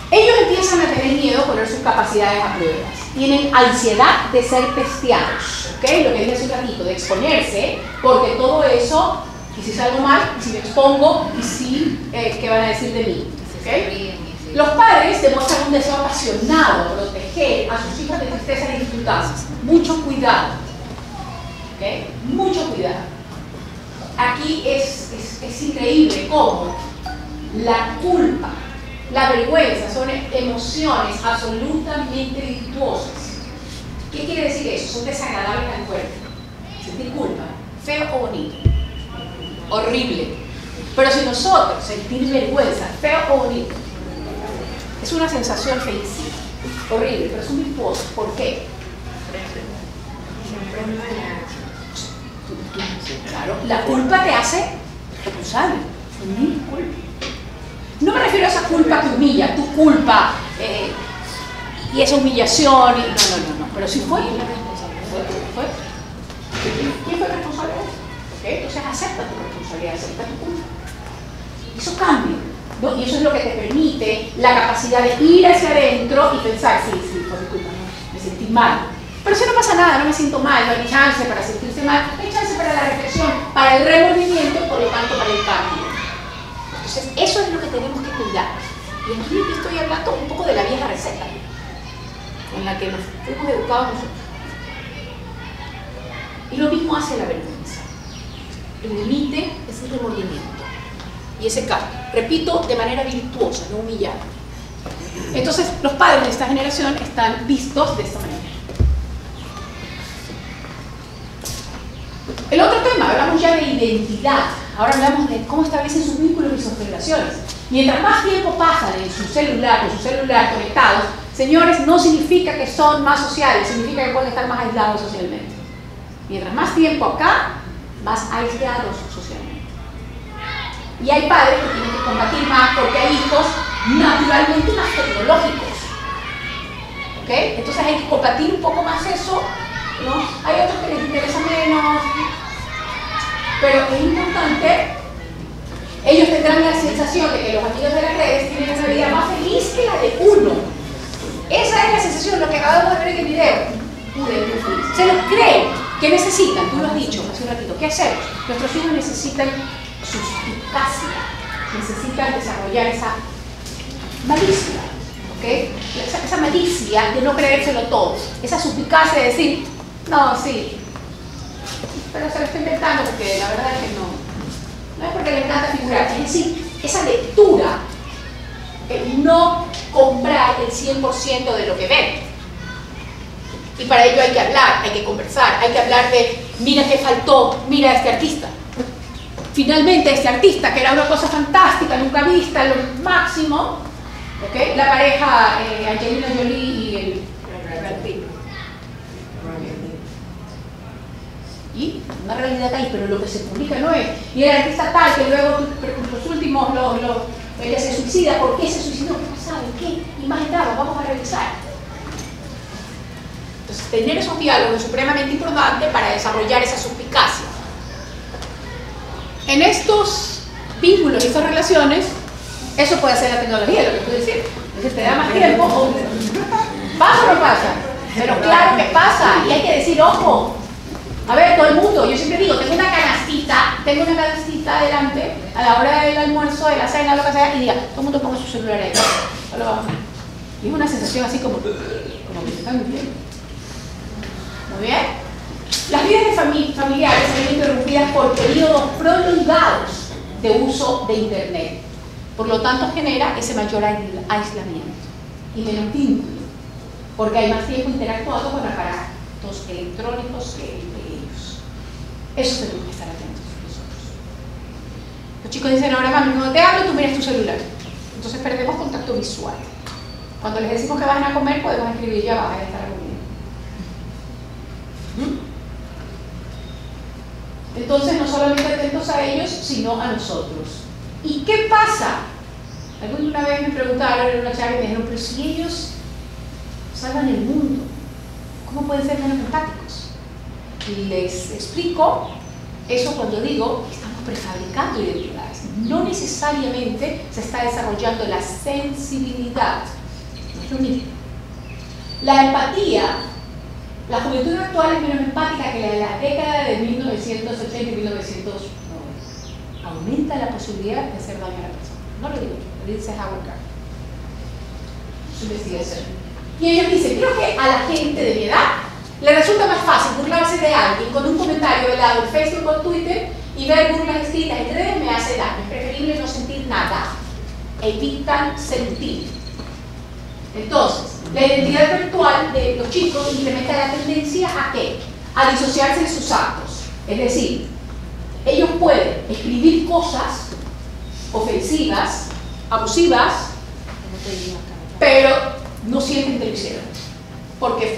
Ellos empiezan a tener miedo a poner sus capacidades a prueba. Tienen ansiedad de ser testeados, ¿ok? Lo que dije hace un ratito, de exponerse, porque todo eso, y si salgo mal, y si me expongo, y si, ¿qué van a decir de mí? ¿Okay? Los padres demuestran un deseo apasionado de proteger a sus hijos de tristeza y dificultades. Mucho cuidado, ¿ok? Mucho cuidado. Aquí es increíble cómo la culpa, la vergüenza son emociones absolutamente virtuosas. ¿Qué quiere decir eso? Son desagradables al cuerpo. Sentir culpa, feo o bonito, horrible. Pero si nosotros sentir vergüenza, feo o bonito, es una sensación felicísima, horrible, pero es un virtuoso. ¿Por qué? Claro, la culpa te hace responsable. Sentir culpa. No me refiero a esa culpa que humilla, tu culpa y esa humillación. No. Pero si fue. ¿Quién fue responsable de eso? ¿Okay? Entonces acepta tu responsabilidad, acepta tu culpa. Eso cambia, ¿no? Y eso es lo que te permite la capacidad de ir hacia adentro y pensar, sí, fue mi culpa, no, me sentí mal. Pero si no pasa nada, no me siento mal, no hay chance para sentirse mal, no hay chance para la reflexión, para el remordimiento y por lo tanto para el cambio. Entonces, eso es lo que tenemos que cuidar. Y aquí estoy hablando un poco de la vieja receta, en la que nos fuimos educados nosotros. Y lo mismo hace la vergüenza. El límite es el remordimiento. y ese K. Repito de manera virtuosa, no humillada. Entonces, los padres de esta generación están vistos de esta manera. El otro tema, hablamos ya de identidad. Ahora hablamos de cómo establecen sus vínculos y sus relaciones. Mientras más tiempo pasan en su celular, con su celular conectados, señores, no significa que son más sociales, significa que pueden estar más aislados socialmente. Mientras más tiempo acá, más aislados socialmente. Y hay padres que tienen que combatir más porque hay hijos naturalmente más tecnológicos. ¿Ok? Entonces hay que combatir un poco más eso, ¿no? Hay otros que les interesa menos, pero es importante. Ellos tendrán la sensación de que los amigos de las redes tienen una vida más feliz que la de uno. Esa es la sensación, lo que acabamos de ver en el video. Se los creen. ¿Qué necesitan? Tú lo has dicho hace un ratito. ¿Qué hacemos? Nuestros hijos necesitan suspicacia, necesitan desarrollar esa malicia, ¿ok? Esa malicia de no creérselo todo, esa suspicacia de decir, no, sí, pero se lo estoy inventando porque la verdad es que no es porque le encanta figurar, es decir, esa lectura, no comprar el 100% de lo que ven. Y para ello hay que hablar, hay que conversar, hay que hablar de, mira qué faltó, mira a este artista. Finalmente este artista, que era una cosa fantástica, nunca vista, lo máximo, ¿ok? La pareja Angelina Jolie y el Brad Pitt. Y una realidad ahí, pero lo que se publica no es. Y el artista tal, que luego los últimos, el que se suicida, ¿por qué se suicidó? ¿Qué pasaba? ¿Qué? Imaginaros, vamos a revisar. Entonces, tener esos diálogos es supremamente importante para desarrollar esa suspicacia. En estos vínculos y estas relaciones, eso puede ser la tecnología, lo que tú decís. Entonces, te da más tiempo. ¿Pasa o no pasa? Pero claro que pasa, y hay que decir, ojo. A ver, todo el mundo, yo siempre digo, tengo una canastita adelante a la hora del almuerzo, de la cena, lo que sea, y diga, todo el mundo ponga su celular ahí. No lo vamos a ver. Y es una sensación así como que se están mintiendo. Muy bien. Las vidas de familiares se ven interrumpidas por periodos prolongados de uso de Internet. Por lo tanto, genera ese mayor aislamiento y menos vínculo, porque hay más tiempo interactuando con aparatos electrónicos que entre ellos. Eso tenemos que estar atentos nosotros. Los chicos dicen, ahora mami, cuando te hablo, tú miras tu celular. Entonces perdemos contacto visual. Cuando les decimos que vayan a comer, podemos escribir ya va a estar a comer. Entonces, no solamente atentos a ellos, sino a nosotros. ¿Y qué pasa? Alguna vez me preguntaron en una charla y me dijeron, pero si ellos salvan el mundo, ¿cómo pueden ser menos empáticos? Y les explico eso cuando digo, estamos prefabricando identidades. No necesariamente se está desarrollando la sensibilidad. No es lo mismo. La empatía. La juventud actual es menos empática que la de la década de 1980 y 1990. Aumenta la posibilidad de hacer daño a la persona. No lo digo yo, lo dice Howard Gardner. Su investigación. Y ellos dicen, creo que a la gente de mi edad le resulta más fácil burlarse de alguien con un comentario velado en Facebook o Twitter y ver burlas escritas en redes me hace daño. Es preferible no sentir nada. Evitan sentir. Entonces, la identidad virtual de los chicos incrementa la tendencia a ¿qué? A disociarse de sus actos. Es decir, ellos pueden escribir cosas ofensivas, abusivas, pero no sienten que lo hicieron, porque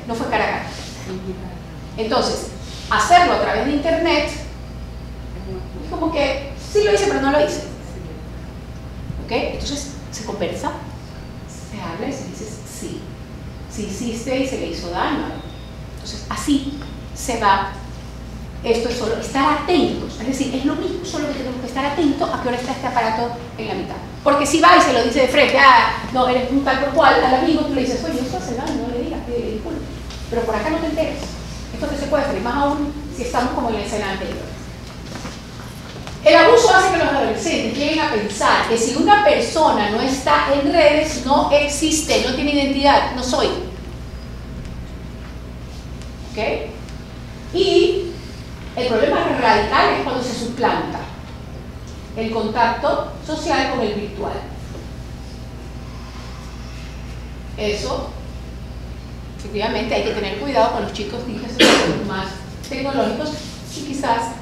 no fue cara a cara. Entonces, hacerlo a través de internet es como que sí lo hice, pero no lo hice. ¿Ok? Entonces, se conversa, se habla y se dice sí. Si hiciste y se le hizo daño. Entonces, así se va. Esto es solo estar atentos. Es decir, es lo mismo, solo que tenemos que estar atentos a que ahora está este aparato en la mitad. Porque si va y se lo dice de frente, no, eres un tal por cual, al amigo, tú le dices, oye, esto hace daño, no le digas, pídele disculpas. Pero por acá no te enteres. Esto te secuestra, y más aún si estamos como en la escena anterior. El abuso hace que los adolescentes lleguen a pensar que si una persona no está en redes, no existe, no tiene identidad, no soy. ¿Ok? Y el problema radical es cuando se suplanta. el contacto social con el virtual. Eso, efectivamente, hay que tener cuidado con los chicos más tecnológicos y quizás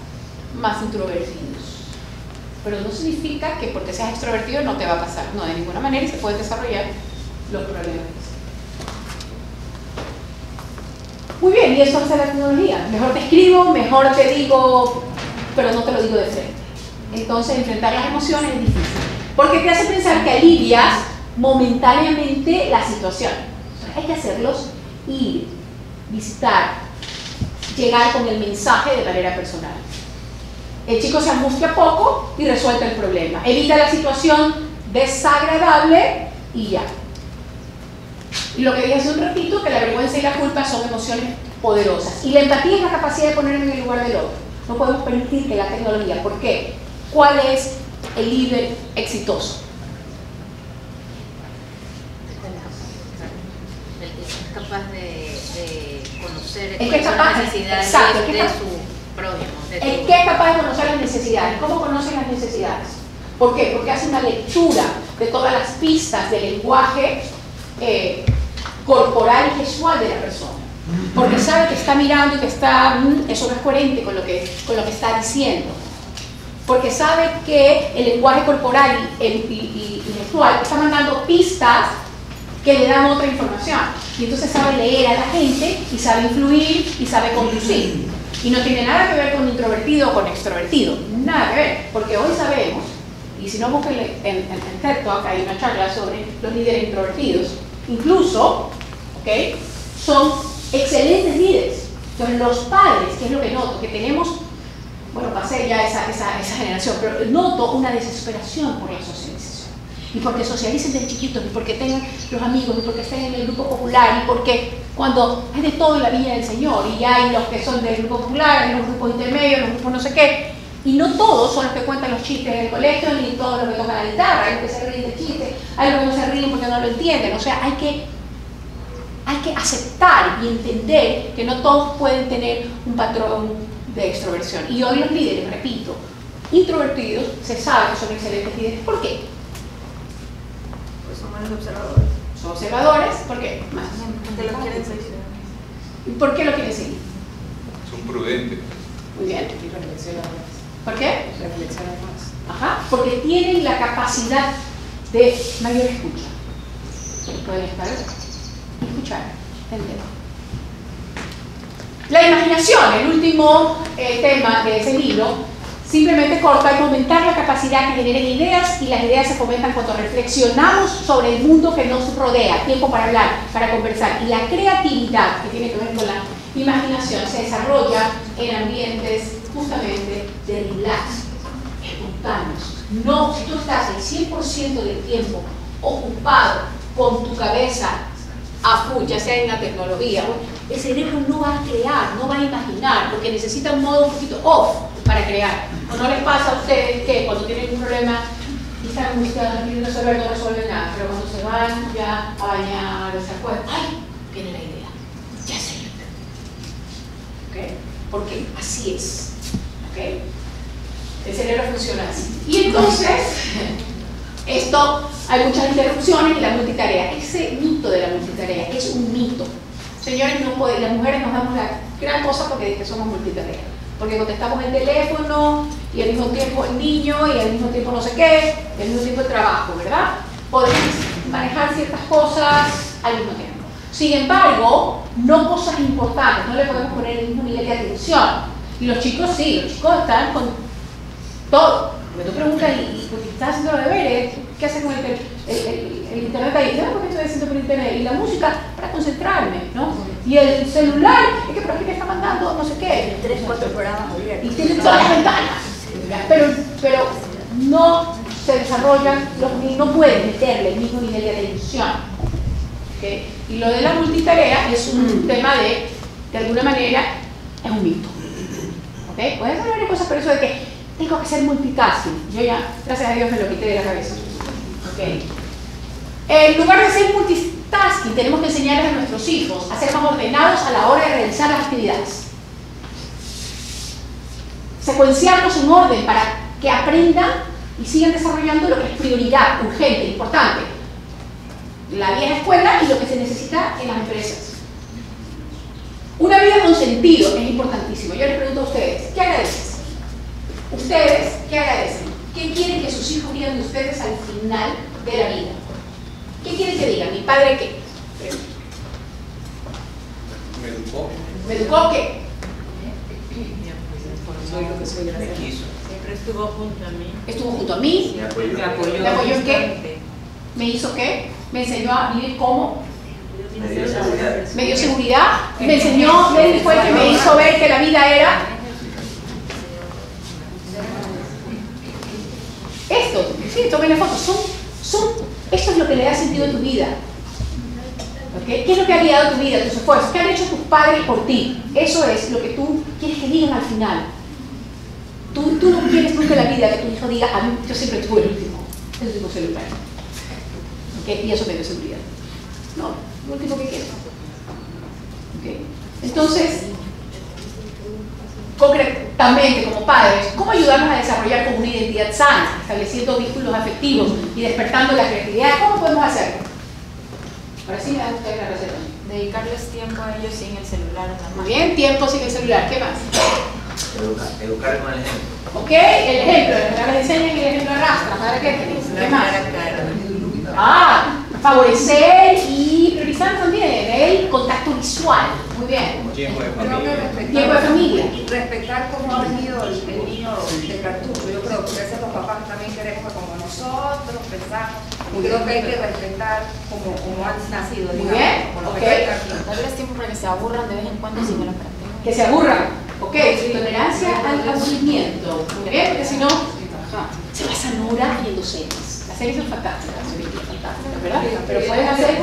más introvertidos. Pero no significa que porque seas extrovertido no te va a pasar. No, de ninguna manera, y se pueden desarrollar los problemas. Muy bien, y eso hace la tecnología. Mejor te escribo, mejor te digo, pero no te lo digo de frente. Entonces, enfrentar las emociones es difícil. Porque te hace pensar que alivias momentáneamente la situación. Hay que hacerlos ir, visitar, llegar con el mensaje de manera personal. El chico se angustia poco y resuelve el problema. Evita la situación desagradable y ya. Y lo que dije hace un ratito, que la vergüenza y la culpa son emociones poderosas. Y la empatía es la capacidad de ponerme en el lugar del otro. No podemos permitir que la tecnología, ¿por qué? ¿Cuál es el líder exitoso? Es capaz de conocer Es que es capaz, las necesidades exacto, de su prójimo. Es que es capaz de conocer las necesidades. ¿Cómo conoce las necesidades? ¿Por qué? Porque hace una lectura de todas las pistas del lenguaje corporal y gestual de la persona. Porque sabe que está mirando y que está, eso no es coherente con lo que está diciendo. Porque sabe que el lenguaje corporal y gestual está mandando pistas que le dan otra información. Y entonces sabe leer a la gente y sabe influir y sabe conducir. Y no tiene nada que ver con introvertido o con extrovertido. Nada que ver. Porque hoy sabemos, y si no busquen en TED Talk hay una charla sobre los líderes introvertidos. Incluso, ¿okay?, son excelentes líderes. Entonces los padres, que es lo que noto, que tenemos, bueno, pasé ya esa generación, pero noto una desesperación por la socialización. Y porque socialicen desde chiquitos, y porque tengan los amigos, y porque estén en el grupo popular, y porque cuando hay de todo en la vida del Señor, y hay los que son del grupo popular, hay los grupos intermedios, los grupos no sé qué, y no todos son los que cuentan los chistes en el colegio, ni todos los que tocan la guitarra, hay los que se ríen del chiste, hay los que no se ríen porque no lo entienden. O sea, hay que aceptar y entender que no todos pueden tener un patrón de extroversión. Y hoy los líderes, repito, introvertidos, se sabe que son excelentes líderes. ¿Por qué? Pues son buenos observadores. Son observadores, ¿por qué? Más. Te lo quieren seguir. ¿Y por qué lo quieren seguir? Son prudentes. Muy bien. Y reflexionan más. ¿Por qué? Reflexionan más. Ajá, porque tienen la capacidad de mayor escucha. Pueden estar y escuchar, entender. La imaginación, el último tema de ese libro, simplemente corta y fomentar la capacidad que generen ideas, y las ideas se fomentan cuando reflexionamos sobre el mundo que nos rodea, tiempo para hablar, para conversar, y la creatividad que tiene que ver con la imaginación se desarrolla en ambientes justamente de relax, espontáneos. No, si tú estás el 100% del tiempo ocupado con tu cabeza a full, ya sea en la tecnología, el cerebro no va a crear, no va a imaginar, porque necesita un modo un poquito off para crear. ¿O no les pasa a ustedes que cuando tienen un problema y están angustiados, no quieren resolver, no resuelven nada, pero cuando se van ya a bañar, se acuerdan, ¡ay! Viene la idea, ya sé. ¿Okay? Porque así es. ¿Okay? El cerebro funciona así. Y entonces, hay muchas interrupciones y la multitarea. Ese mito de la multitarea es un mito. Señores, no pueden, las mujeres nos damos la gran cosa porque somos multitarea. Porque contestamos el teléfono y al mismo tiempo el niño y al mismo tiempo no sé qué, y al mismo tiempo el trabajo, ¿verdad? Podemos manejar ciertas cosas al mismo tiempo. Sin embargo, no cosas importantes, no le podemos poner el mismo nivel de atención. Y los chicos sí, los chicos están con todo. Porque tú preguntas, ¿y por qué estás haciendo los deberes? ¿Qué haces con el internet ahí? ¿Por qué estoy haciendo por internet? Y la música para concentrarme, ¿no? Y el celular, es que por aquí me está mandando no sé qué. 3, 4 programas abiertos. Y tienen todas las ventanas. Pero no se desarrollan, no pueden meterle el mismo nivel de atención. ¿Okay? Y lo de la multitarea es un tema de alguna manera, es un mito. ¿Okay? Pueden haber varias cosas, pero eso de que tengo que ser multitasking, yo ya, gracias a Dios, me lo quité de la cabeza. ¿Okay? En lugar de ser multitasking, tenemos que enseñarles a nuestros hijos a ser más ordenados a la hora de realizar las actividades. Secuenciarlos en orden para que aprendan y sigan desarrollando lo que es prioridad, urgente, importante. La vieja escuela y lo que se necesita en las empresas. Una vida con sentido es importantísimo. Yo les pregunto a ustedes, ¿qué agradecen? ¿Ustedes qué agradecen? ¿Qué quieren que sus hijos digan de ustedes al final de la vida? ¿Qué quieren que digan? ¿Mi padre qué? Me educó. ¿Me educó qué? Soy lo que soy, gracias. Siempre estuvo junto a mí. Estuvo junto a mí. Me apoyó. Me apoyó. ¿Me apoyó en qué? ¿Me hizo qué? ¿Me enseñó a vivir cómo? Me dio seguridad. ¿Me dio seguridad? ¿Me enseñó? Él fue el que me hizo ver que la vida era? Esto, sí, tomen fotos. Esto es lo que le da sentido a tu vida. ¿Okay? ¿Qué es lo que ha guiado tu vida, tus esfuerzos? ¿Qué han hecho tus padres por ti? Eso es lo que tú quieres que digan al final. Tú no quieres nunca en la vida que tu hijo diga, a mí, yo siempre tuve el último celular. ¿Okay? Y eso me dio seguridad. No, lo último que quiero. ¿Okay? Entonces, concretamente como padres, ¿cómo ayudarnos a desarrollar como una identidad sana, estableciendo vínculos afectivos y despertando la creatividad? ¿Cómo podemos hacerlo? Ahora sí me da usted la receta. Dedicarles tiempo a ellos sin el celular en la mano. Muy bien, tiempo sin el celular. ¿Qué más? Educar con el ejemplo. ¿Ok? El ejemplo, les enseñan y el ejemplo arrastra. ¿Para qué? ¿Qué más? Favorecer y priorizar también el contacto visual. Muy bien. Tiempo de Creo familia. que respetar, Tiempo de familia. respetar cómo ha venido el niño de cartucho. Yo creo que a veces los papás también queremos como nosotros pensamos. Y creo que hay que respetar como han nacido. Muy digamos, bien, como ok. respetar el cartucho. Darles tiempo para que se aburran de vez en cuando si no lo practican. Que se aburran. ¿Ok? Tolerancia al aburrimiento. Muy bien, porque si no, se pasan horas viendo series. Las series son fantásticas, las series son fantásticas, ¿verdad? Pero pueden hacer...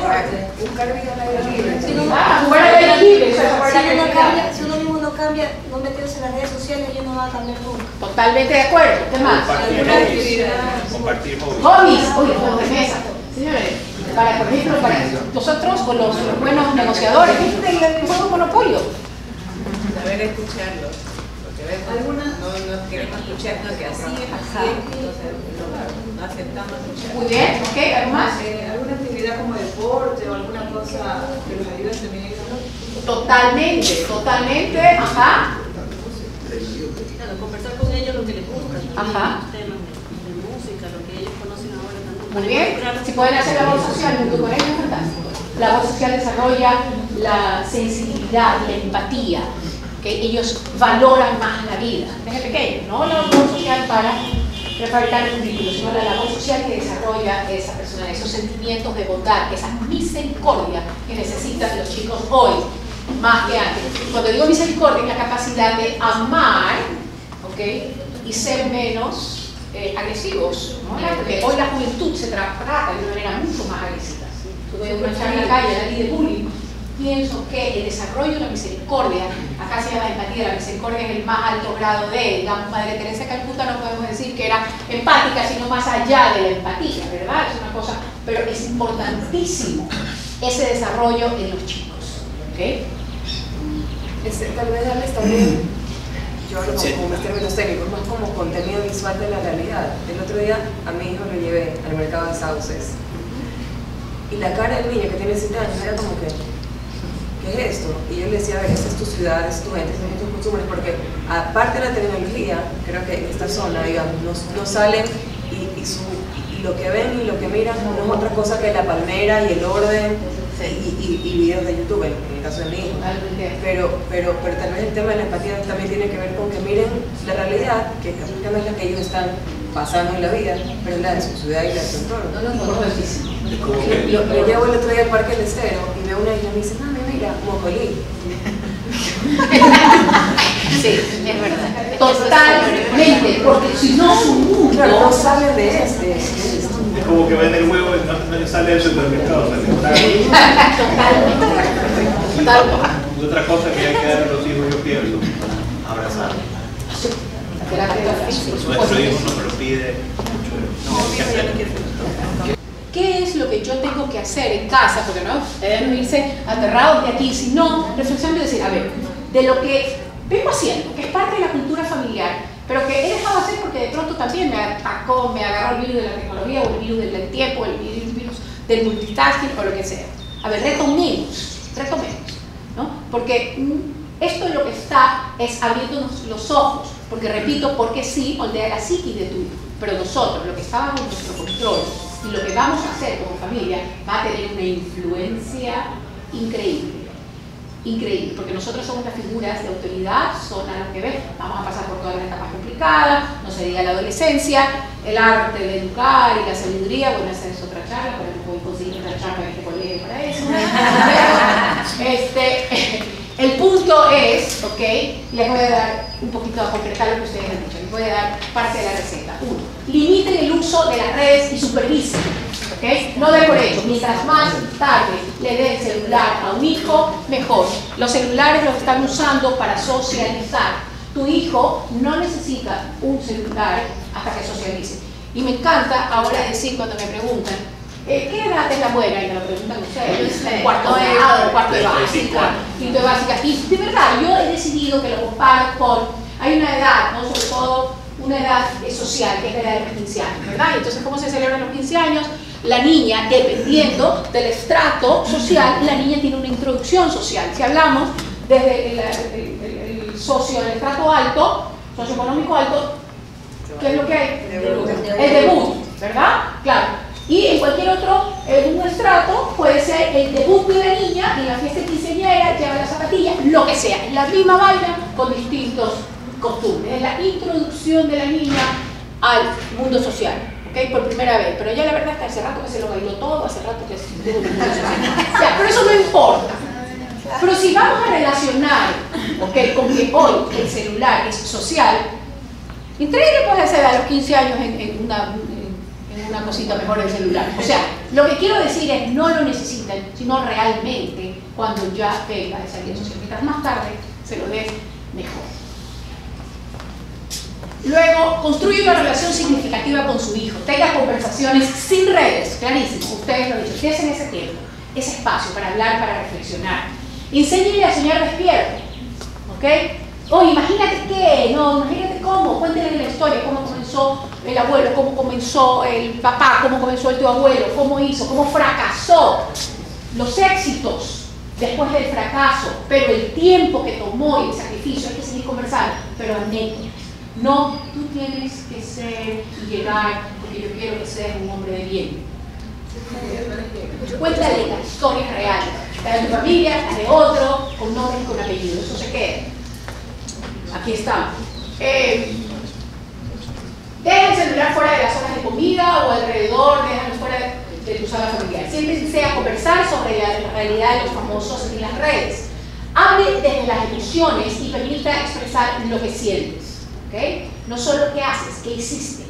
Buscar vida al aire libre. Jugar al aire libre, eso es jugar al aire libre. Si uno mismo no cambia, no metidos en las redes sociales, ellos no van a cambiar nunca. Totalmente de acuerdo. ¿Qué más? Compartir hobbies. Hobbies. Uy, juegos de mesa. Señores, para, por ejemplo, para nosotros o los buenos negociadores, ¿viste el juego Monopolio? Saber escucharlos. Porque a veces no queremos escuchar lo que así es, entonces no aceptamos escuchar. Muy bien, ¿ok? ¿Algo más? ¿Alguna actividad como deporte o alguna cosa que los ayude también a ellos? Totalmente, ajá. Claro, conversar con ellos lo que les gusta, Ajá. temas de música, lo que ellos conocen ahora también. Muy bien. Si pueden hacer labor social junto con ellos, fantástico. La labor social desarrolla la sensibilidad, la empatía, que ellos valoran más la vida desde pequeños, no la labor social para prefabricar el currículo, sino la labor social que desarrolla esa persona, esos sentimientos de bondad, esa misericordia que necesitan los chicos hoy, más que antes. Cuando digo misericordia, es la capacidad de amar, ¿ok? Y ser menos agresivos, ¿no? Porque hoy la juventud se trata de una manera mucho más agresiva. Tú ves una charla en la calle, la ley de bullying, pienso que el desarrollo de la misericordia, acá se llama empatía, la misericordia es el más alto grado de, digamos, Madre Teresa de Calcuta no podemos decir que era empática, sino más allá de la empatía, ¿verdad? Es una cosa, pero es importantísimo ese desarrollo en los chicos, ¿ok? Tal vez darles también, yo hablo como mis términos técnicos, más como contenido visual de la realidad. El otro día a mi hijo lo llevé al mercado de sauces y la cara del niño que tiene 7 años era como que, ¿qué es esto? Y yo le decía, a ver, esta es tu ciudad, esta es tu gente, estos son tus costumbres, porque aparte de la tecnología, creo que en esta zona, digamos, no salen y lo que ven y lo que miran no es otra cosa que la palmera y el orden y videos de YouTube, en el caso de mi hijo. Pero tal vez el tema de la empatía también tiene que ver con que miren la realidad, que no es la que ellos están pasando en la vida, pero es la de su ciudad y la de su entorno. Importantísimo. Lo llevo el otro día al Parque del Estero y veo una isla y me dice, mami, mira, Mocolí. Sí, es verdad. Totalmente, porque si no su mundo... Claro, no saben de este. Es como que vende el huevo y no sale del supermercado. Totalmente. Es otra cosa que hay que dar a los hijos, yo pienso. Abrazar. Nuestro hijo nos lo pide. ¿Qué es lo que yo tengo que hacer en casa? Porque no deben irse aterrados de aquí, sino reflexionando y decir, a ver, de lo que vengo haciendo, que es parte de la cultura familiar, pero que he dejado de hacer porque de pronto también me atacó, me agarró el virus de la tecnología, o el virus del tiempo, el virus del multitasking, o lo que sea. A ver, retomemos, ¿no? Porque esto lo que está es abriéndonos los ojos, porque repito, porque sí, moldea la psiquis de tu hijo, pero nosotros, lo que está bajo nuestro control y lo que vamos a hacer como familia va a tener una influencia increíble. Increíble, porque nosotros somos las figuras de autoridad, son a lo que ven, vamos a pasar por todas las etapas complicadas, no se diga la adolescencia, el arte de educar y la sabiduría, bueno, esa es otra charla, pero no voy a conseguir otra charla en este colegio para eso. El punto es, ok, les voy a dar un poquito a concretar lo que ustedes han dicho, les voy a dar parte de la receta. 1. Limiten el uso de las redes y supervisen. ¿Okay? No de por hecho, mientras más tarde le dé el celular a un hijo, mejor. Los celulares los están usando para socializar. Tu hijo no necesita un celular hasta que socialice. Y me encanta ahora decir cuando me preguntan, ¿qué edad es la buena? Y me lo preguntan ustedes, cuarto de grado, cuarto de básica, quinto de básica. Y de verdad, yo he decidido que lo comparo con, hay una edad, ¿no? Sobre todo una edad social, que es la edad de los 15 años, ¿verdad? Y entonces, ¿cómo se celebran los 15 años? La niña, dependiendo del estrato social, la niña tiene una introducción social. Si hablamos desde el estrato alto, socioeconómico alto, ¿qué es lo que hay? El debut, ¿verdad? Claro. Y en cualquier otro, en un estrato, puede ser el debut de la niña, en la fiesta quinceañera, lleva las zapatillas, lo que sea. Es la misma vaina con distintos costumbres. Es la introducción de la niña al mundo social. ¿Okay? Por primera vez, pero ya la verdad es que hace rato que se lo bailó todo, hace rato que ya, pero eso no importa. Pero si vamos a relacionar, ¿okay? Con que hoy el celular es social, increíble puede ser a los 15 años en una cosita mejor el celular. O sea, lo que quiero decir es no lo necesitan, sino realmente cuando ya venga esa vida social. Mientras más tarde se lo dé, mejor. Luego, construye una relación significativa con su hijo. Tenga conversaciones sin redes, clarísimo. Ustedes lo han dicho. Ustedes en ese tiempo, ese espacio para hablar, para reflexionar. Enséñele a soñar despierto. ¿Ok? Oye, imagínate qué, no, imagínate cómo. Cuéntenle la historia, cómo comenzó el abuelo, cómo comenzó el papá, cómo comenzó el tío abuelo, cómo hizo, cómo fracasó. Los éxitos después del fracaso, pero el tiempo que tomó y el sacrificio, hay que seguir conversando, pero anécdotas. No, tú tienes que ser y llegar porque yo quiero que seas un hombre de bien. Cuéntale las historias reales, las de tu familia, las de otro, con nombre y con apellido, eso se queda. Aquí está. Deja el celular fuera de las horas de comida o alrededor, déjalo fuera de tu sala familiar. Siempre sea conversar sobre la realidad de los famosos en las redes. Hable desde las emociones y permita expresar lo que sientes. ¿Okay? No solo qué haces, qué hiciste,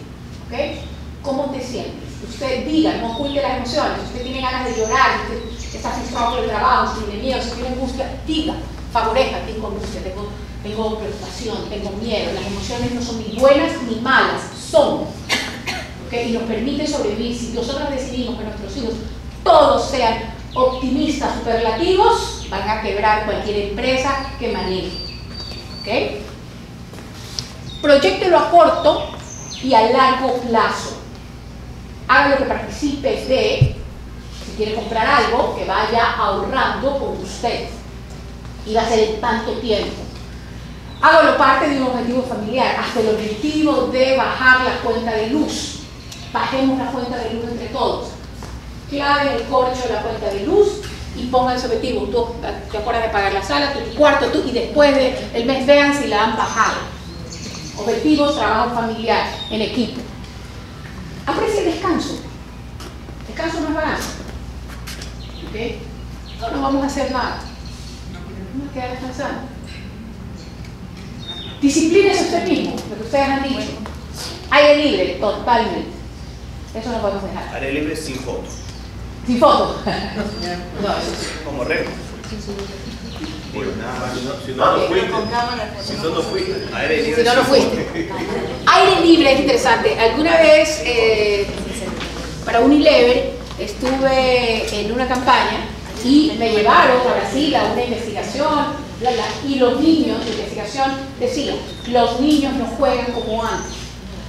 ¿okay? ¿Cómo te sientes? Usted diga, no oculte las emociones. Si usted tiene ganas de llorar, si usted está frustrado por el trabajo, si tiene miedo, si tiene angustia, diga, favorezca, tengo angustia, tengo preocupación, tengo miedo. Las emociones no son ni buenas ni malas, son, ¿okay? Y nos permiten sobrevivir. Si nosotros decidimos que nuestros hijos todos sean optimistas, superlativos, van a quebrar cualquier empresa que maneje, ¿okay? Proyéctelo a corto y a largo plazo. Haga lo que participes de, si quiere comprar algo, que vaya ahorrando con usted. Y va a ser en tanto tiempo. Hágalo parte de un objetivo familiar, hasta el objetivo de bajar la cuenta de luz. Bajemos la cuenta de luz entre todos. Clave el corcho de la cuenta de luz y pongan su objetivo. Tú te acuerdas de pagar la sala, tu cuarto, tú, y después del mes vean si la han bajado. Objetivos, trabajo familiar, en equipo. Aprecia el descanso. Descanso no es barato. ¿Okay? No vamos a hacer nada. Vamos a quedar descansando. Disciplínese usted mismo, lo que ustedes han dicho. Aire libre, totalmente. Eso no podemos dejar. Aire libre sin foto. Sin foto. No, eso sí. Como regla. Bueno, nada más, si no lo fuiste. Si no lo fuiste. Aire libre. Si no lo fuiste. Aire libre es interesante. Alguna vez, para Unilever, estuve en una campaña y me llevaron a Brasil a una investigación Y los niños, la investigación decía, los niños no juegan como antes.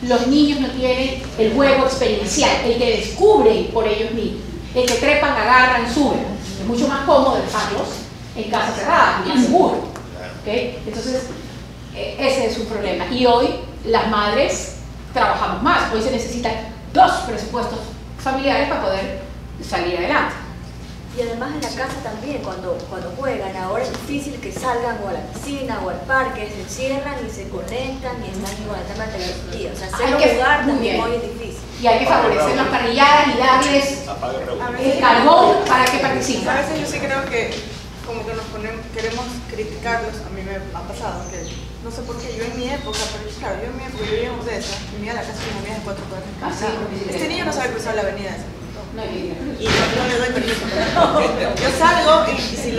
Los niños no tienen el juego experiencial, el que descubren por ellos mismos, el que trepan, agarran, suben. Es mucho más cómodo dejarlos en casa cerrada, más seguro. ¿Okay? Entonces, ese es un problema. Y hoy las madres trabajamos más. Hoy se necesitan 2 presupuestos familiares para poder salir adelante. Y además en la casa también, cuando juegan, ahora es difícil que salgan o a la piscina o al parque, se encierran y se conectan y están con el tema de tecnología. O sea, hacerlo jugar también hoy es difícil. Y hay que favorecer las parrilladas y darles el carbón para que participen. A veces yo sí creo que como que queremos criticarlos. A mí me ha pasado que no sé por qué, yo en mi época, pero claro, yo en mi época yo vivía en Urdesa y me iba a la casa de mi amiga de 4 cuadras en casa. Este niño no sabe cruzar la avenida esa. Y no le doy permiso. Yo salgo y si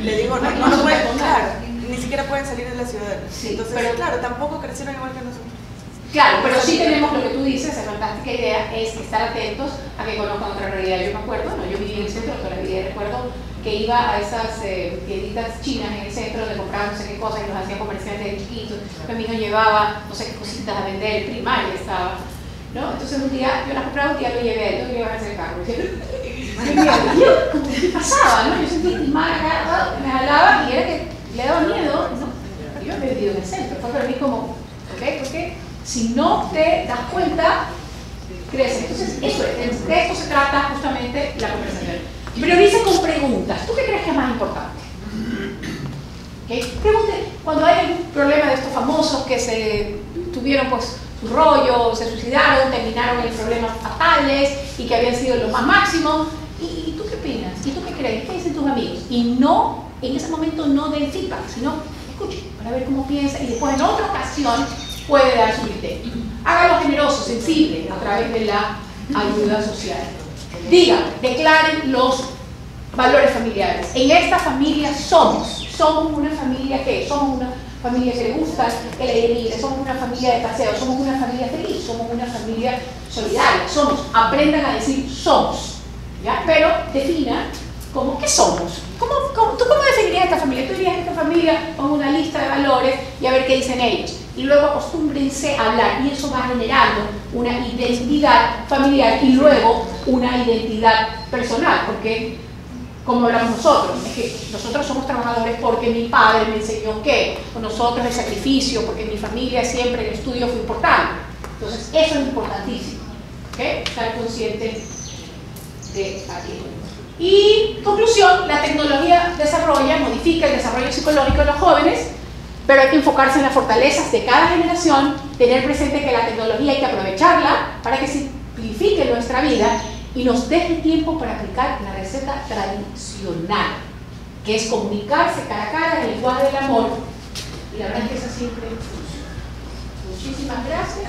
le digo, no lo pueden contar, ni siquiera pueden salir de la ciudad. Entonces, pero claro, tampoco crecieron igual que nosotros. Claro, pero sí tenemos lo que tú dices, la fantástica idea es estar atentos a que conozcan otra realidad. Yo me acuerdo, yo viví en el centro toda la vida y recuerdo que iba a esas tienditas chinas en el centro donde compraba no sé qué cosas y los hacía comerciantes de chiquitos. Mi hijo llevaba no sé qué cositas a vender, el primaria estaba, ¿no? Entonces un día, yo las compraba, un día lo llevé a él, lo iba a hacer el carro. ¿Qué pasaba? ¿No? Yo sentía estimada, me jalaba y era que le daba miedo, ¿no? Yo he vivido en el centro, fue para mí como, ¿ok? Porque si no te das cuenta, creces. Entonces, eso es, de esto se trata justamente la conversación. Prioriza con preguntas. ¿Tú qué crees que es más importante? ¿Okay? Pregunte, cuando hay algún problema de estos famosos que se tuvieron pues su rollo, se suicidaron, terminaron en problemas fatales y que habían sido los más máximos. ¿Y tú qué opinas? ¿Y tú qué crees? ¿Qué dicen tus amigos? Y no, en ese momento no den feedback, sino escuche para ver cómo piensa y después en otra ocasión puede dar su criterio. Hágalo generoso, sensible a través de la ayuda social. Digan, declaren los valores familiares. En esta familia somos una familia que somos una familia que le gusta el aire libre, somos una familia de paseo, somos una familia feliz, somos una familia solidaria, aprendan a decir somos, ¿ya? Pero definan como qué somos. ¿Tú cómo definirías esta familia? Tú dirías que esta familia con una lista de valores y a ver qué dicen ellos. Y luego acostúmbrense a hablar y eso va generando una identidad familiar y luego una identidad personal, porque como hablamos nosotros, es que nosotros somos trabajadores porque mi padre me enseñó que, o nosotros el sacrificio, porque en mi familia siempre el estudio fue importante. Entonces eso es importantísimo, ¿ok? Estar consciente de aquello. Y conclusión, la tecnología modifica el desarrollo psicológico de los jóvenes, pero hay que enfocarse en las fortalezas de cada generación, tener presente que la tecnología hay que aprovecharla para que simplifique nuestra vida y nos deje tiempo para aplicar la receta tradicional, que es comunicarse cara a cara en el lenguaje del amor. Y la verdad es que esa siempre funciona. Muchísimas gracias.